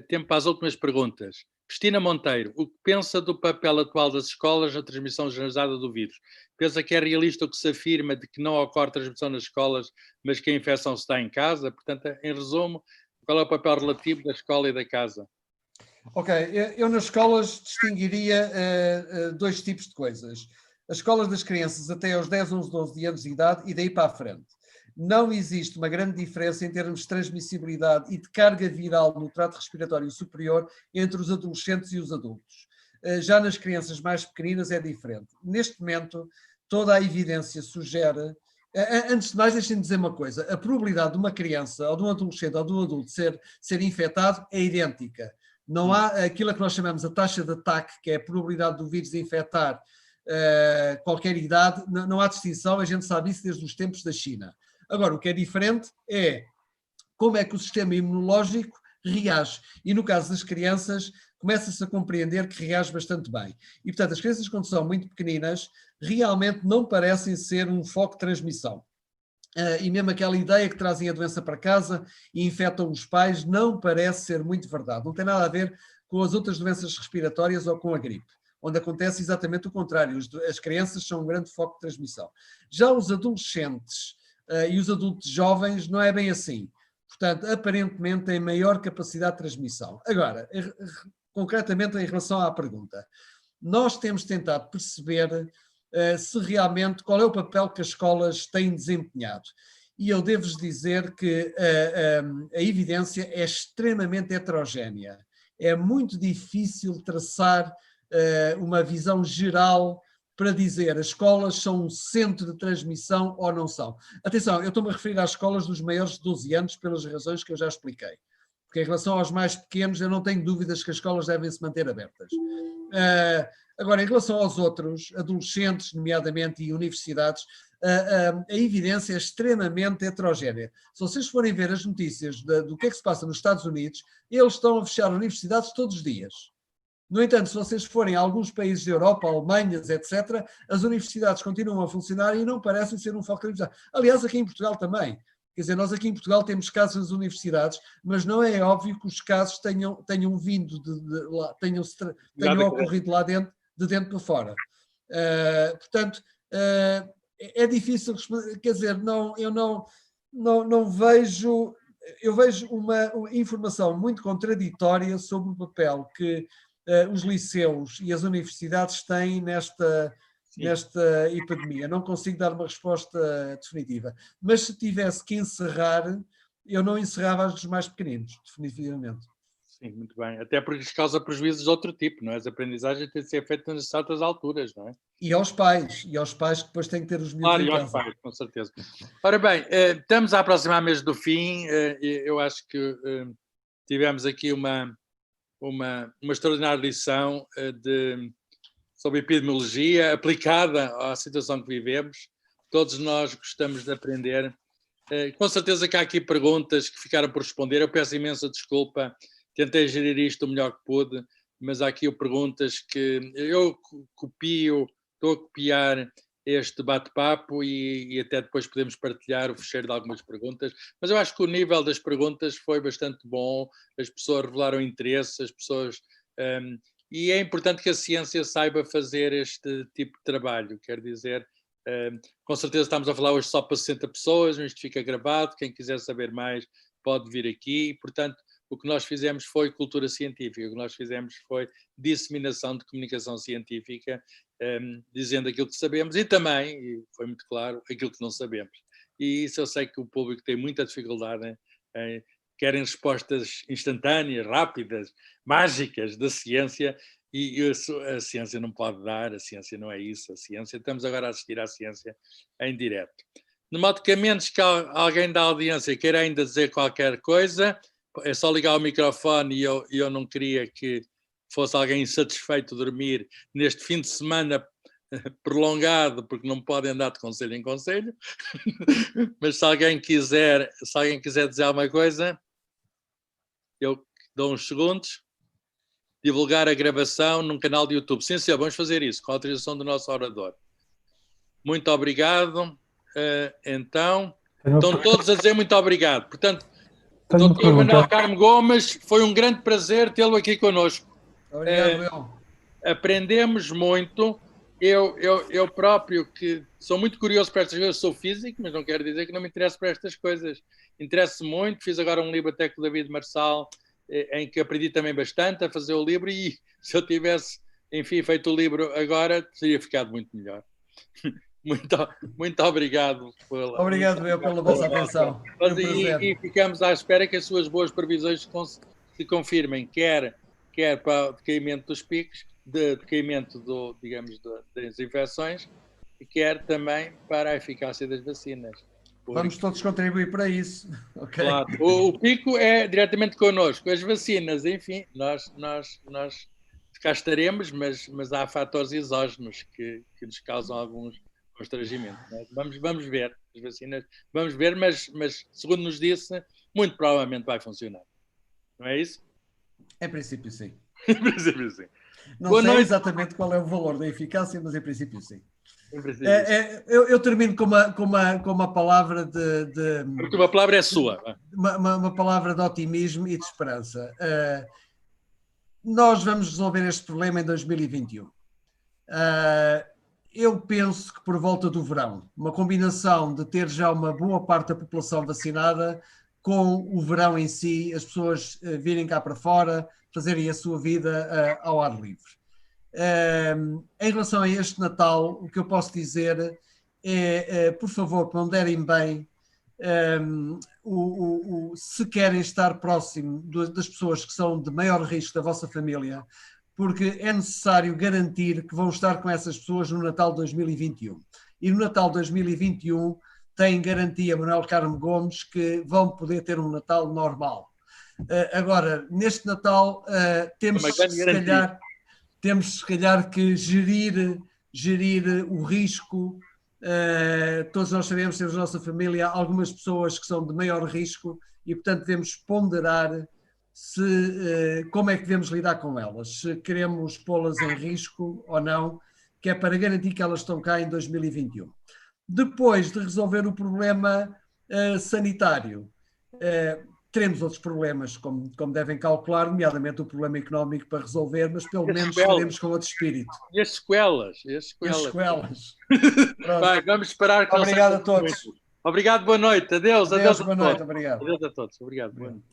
tempo para as últimas perguntas. Cristina Monteiro, o que pensa do papel atual das escolas na transmissão generalizada do vírus? Pensa que é realista o que se afirma de que não ocorre transmissão nas escolas, mas que a infecção se dá em casa? Portanto, em resumo, qual é o papel relativo da escola e da casa? Ok, eu nas escolas distinguiria dois tipos de coisas. As escolas das crianças até aos 10, 11, 12 anos de idade e daí para a frente. Não existe uma grande diferença em termos de transmissibilidade e de carga viral no trato respiratório superior entre os adolescentes e os adultos. Já nas crianças mais pequeninas é diferente. Neste momento, toda a evidência sugere... Antes de mais, deixem-me dizer uma coisa. A probabilidade de uma criança, ou de um adolescente, ou de um adulto ser infectado é idêntica. Não há aquilo que nós chamamos a taxa de ataque, que é a probabilidade do vírus infectar qualquer idade. Não há distinção, a gente sabe isso desde os tempos da China. Agora, o que é diferente é como é que o sistema imunológico reage. E no caso das crianças, começa-se a compreender que reage bastante bem. E, portanto, as crianças, quando são muito pequeninas, realmente não parecem ser um foco de transmissão. E mesmo aquela ideia que trazem a doença para casa e infectam os pais, não parece ser muito verdade. Não tem nada a ver com as outras doenças respiratórias ou com a gripe, onde acontece exatamente o contrário. As crianças são um grande foco de transmissão. Já os adolescentes e os adultos jovens não é bem assim. Portanto, aparentemente têm maior capacidade de transmissão. Agora, concretamente em relação à pergunta, nós temos tentado perceber se realmente qual é o papel que as escolas têm desempenhado. E eu devo-vos dizer que a evidência é extremamente heterogénea. É muito difícil traçar uma visão geral para dizer as escolas são um centro de transmissão ou não são. Atenção, eu estou-me a referir às escolas dos maiores de 12 anos pelas razões que eu já expliquei. Porque em relação aos mais pequenos, eu não tenho dúvidas que as escolas devem se manter abertas. Agora, em relação aos outros, adolescentes, nomeadamente, e universidades, a evidência é extremamente heterogénea. Se vocês forem ver as notícias do que é que se passa nos Estados Unidos, eles estão a fechar universidades todos os dias. No entanto, se vocês forem a alguns países da Europa, Alemanhas, etc., as universidades continuam a funcionar e não parecem ser um foco de transmissão. Aliás, aqui em Portugal também. Quer dizer, nós aqui em Portugal temos casos nas universidades, mas não é óbvio que os casos tenham vindo tenham ocorrido lá dentro, de dentro para fora. Portanto, é difícil, quer dizer, eu não vejo, eu vejo uma informação muito contraditória sobre o papel que os liceus e as universidades têm nesta epidemia. Não consigo dar uma resposta definitiva. Mas se tivesse que encerrar, eu não encerrava as dos mais pequeninos, definitivamente. Sim, muito bem. Até porque causa prejuízos de outro tipo, não é? As aprendizagens têm de ser feitas nas certas alturas, não é? E aos pais que depois têm que ter os miúdos em casa. Claro, e aos pais, com certeza. Ora bem, estamos a aproximar mesmo do fim. Eu acho que tivemos aqui uma extraordinária lição sobre epidemiologia aplicada à situação que vivemos. Todos nós gostamos de aprender. Com certeza que há aqui perguntas que ficaram por responder. Eu peço imensa desculpa. Tentei gerir isto o melhor que pude, mas há aqui perguntas que eu estou a copiar este bate-papo e até depois podemos partilhar o fecheiro de algumas perguntas. Mas eu acho que o nível das perguntas foi bastante bom, as pessoas revelaram interesse, as pessoas... e é importante que a ciência saiba fazer este tipo de trabalho, quer dizer, com certeza estamos a falar hoje só para 60 pessoas, mas isto fica gravado, quem quiser saber mais pode vir aqui, e, portanto, o que nós fizemos foi cultura científica, o que nós fizemos foi disseminação de comunicação científica, dizendo aquilo que sabemos e também, e foi muito claro, aquilo que não sabemos. E isso eu sei que o público tem muita dificuldade em querem respostas instantâneas, rápidas, mágicas da ciência, e a ciência não pode dar, a ciência não é isso, a ciência, estamos agora a assistir à ciência em direto. De modo que a menos que alguém da audiência queira ainda dizer qualquer coisa, é só ligar o microfone e eu não queria que fosse alguém insatisfeito dormir neste fim de semana prolongado, porque não podem andar de conselho em conselho, mas se alguém quiser dizer alguma coisa, eu dou uns segundos. Divulgar a gravação num canal de YouTube. Sim, senhor, vamos fazer isso, com a autorização do nosso orador. Muito obrigado. Então, estão todos a dizer muito obrigado. Portanto, Dr. Manuel Carmo Gomes, foi um grande prazer tê-lo aqui connosco. Obrigado, aprendemos muito. Eu próprio, que sou muito curioso para estas coisas, sou físico, mas não quero dizer que não me interesso para estas coisas. Interesso muito, fiz agora um livro até com o David Marçal, em que aprendi também bastante a fazer o livro, e se eu tivesse, enfim, feito o livro agora, teria ficado muito melhor. Muito obrigado. Obrigado eu pela vossa atenção. E ficamos à espera que as suas boas previsões se confirmem, quer para o decaimento dos picos, de decaimento das infecções, e quer também para a eficácia das vacinas. Vamos todos contribuir para isso. Okay. Claro. O pico é diretamente connosco. As vacinas, enfim, nós cá estaremos, mas há fatores exógenos que nos causam alguns constrangimentos. Vamos ver as vacinas, vamos ver, mas segundo nos disse, muito provavelmente vai funcionar. Não é isso? Em princípio, sim. Em princípio, sim. Não sei exatamente qual é o valor da eficácia, mas em princípio, sim. Eu termino com uma palavra Porque uma palavra é sua. Uma palavra de otimismo e de esperança. Nós vamos resolver este problema em 2021. Eu penso que por volta do verão, uma combinação de ter já uma boa parte da população vacinada com o verão em si, as pessoas virem cá para fora, fazerem a sua vida ao ar livre. Em relação a este Natal, o que eu posso dizer é, por favor, que não derem bem, se querem estar próximo das pessoas que são de maior risco da vossa família, porque é necessário garantir que vão estar com essas pessoas no Natal 2021. E no Natal 2021 tem garantia, Manuel Carmo Gomes, que vão poder ter um Natal normal. Agora, neste Natal, temos se calhar que gerir o risco. Todos nós sabemos, temos na nossa família algumas pessoas que são de maior risco e, portanto, devemos ponderar como é que devemos lidar com elas, se queremos pô-las em risco ou não, que é para garantir que elas estão cá em 2021. Depois de resolver o problema sanitário, teremos outros problemas, como devem calcular, nomeadamente o problema económico para resolver, mas pelo menos estaremos com outro espírito. E as sequelas. Vai, vamos esperar que Obrigado a todos. Obrigado, boa noite. Adeus boa noite, a todos. obrigado. Adeus a todos. Obrigado, boa noite.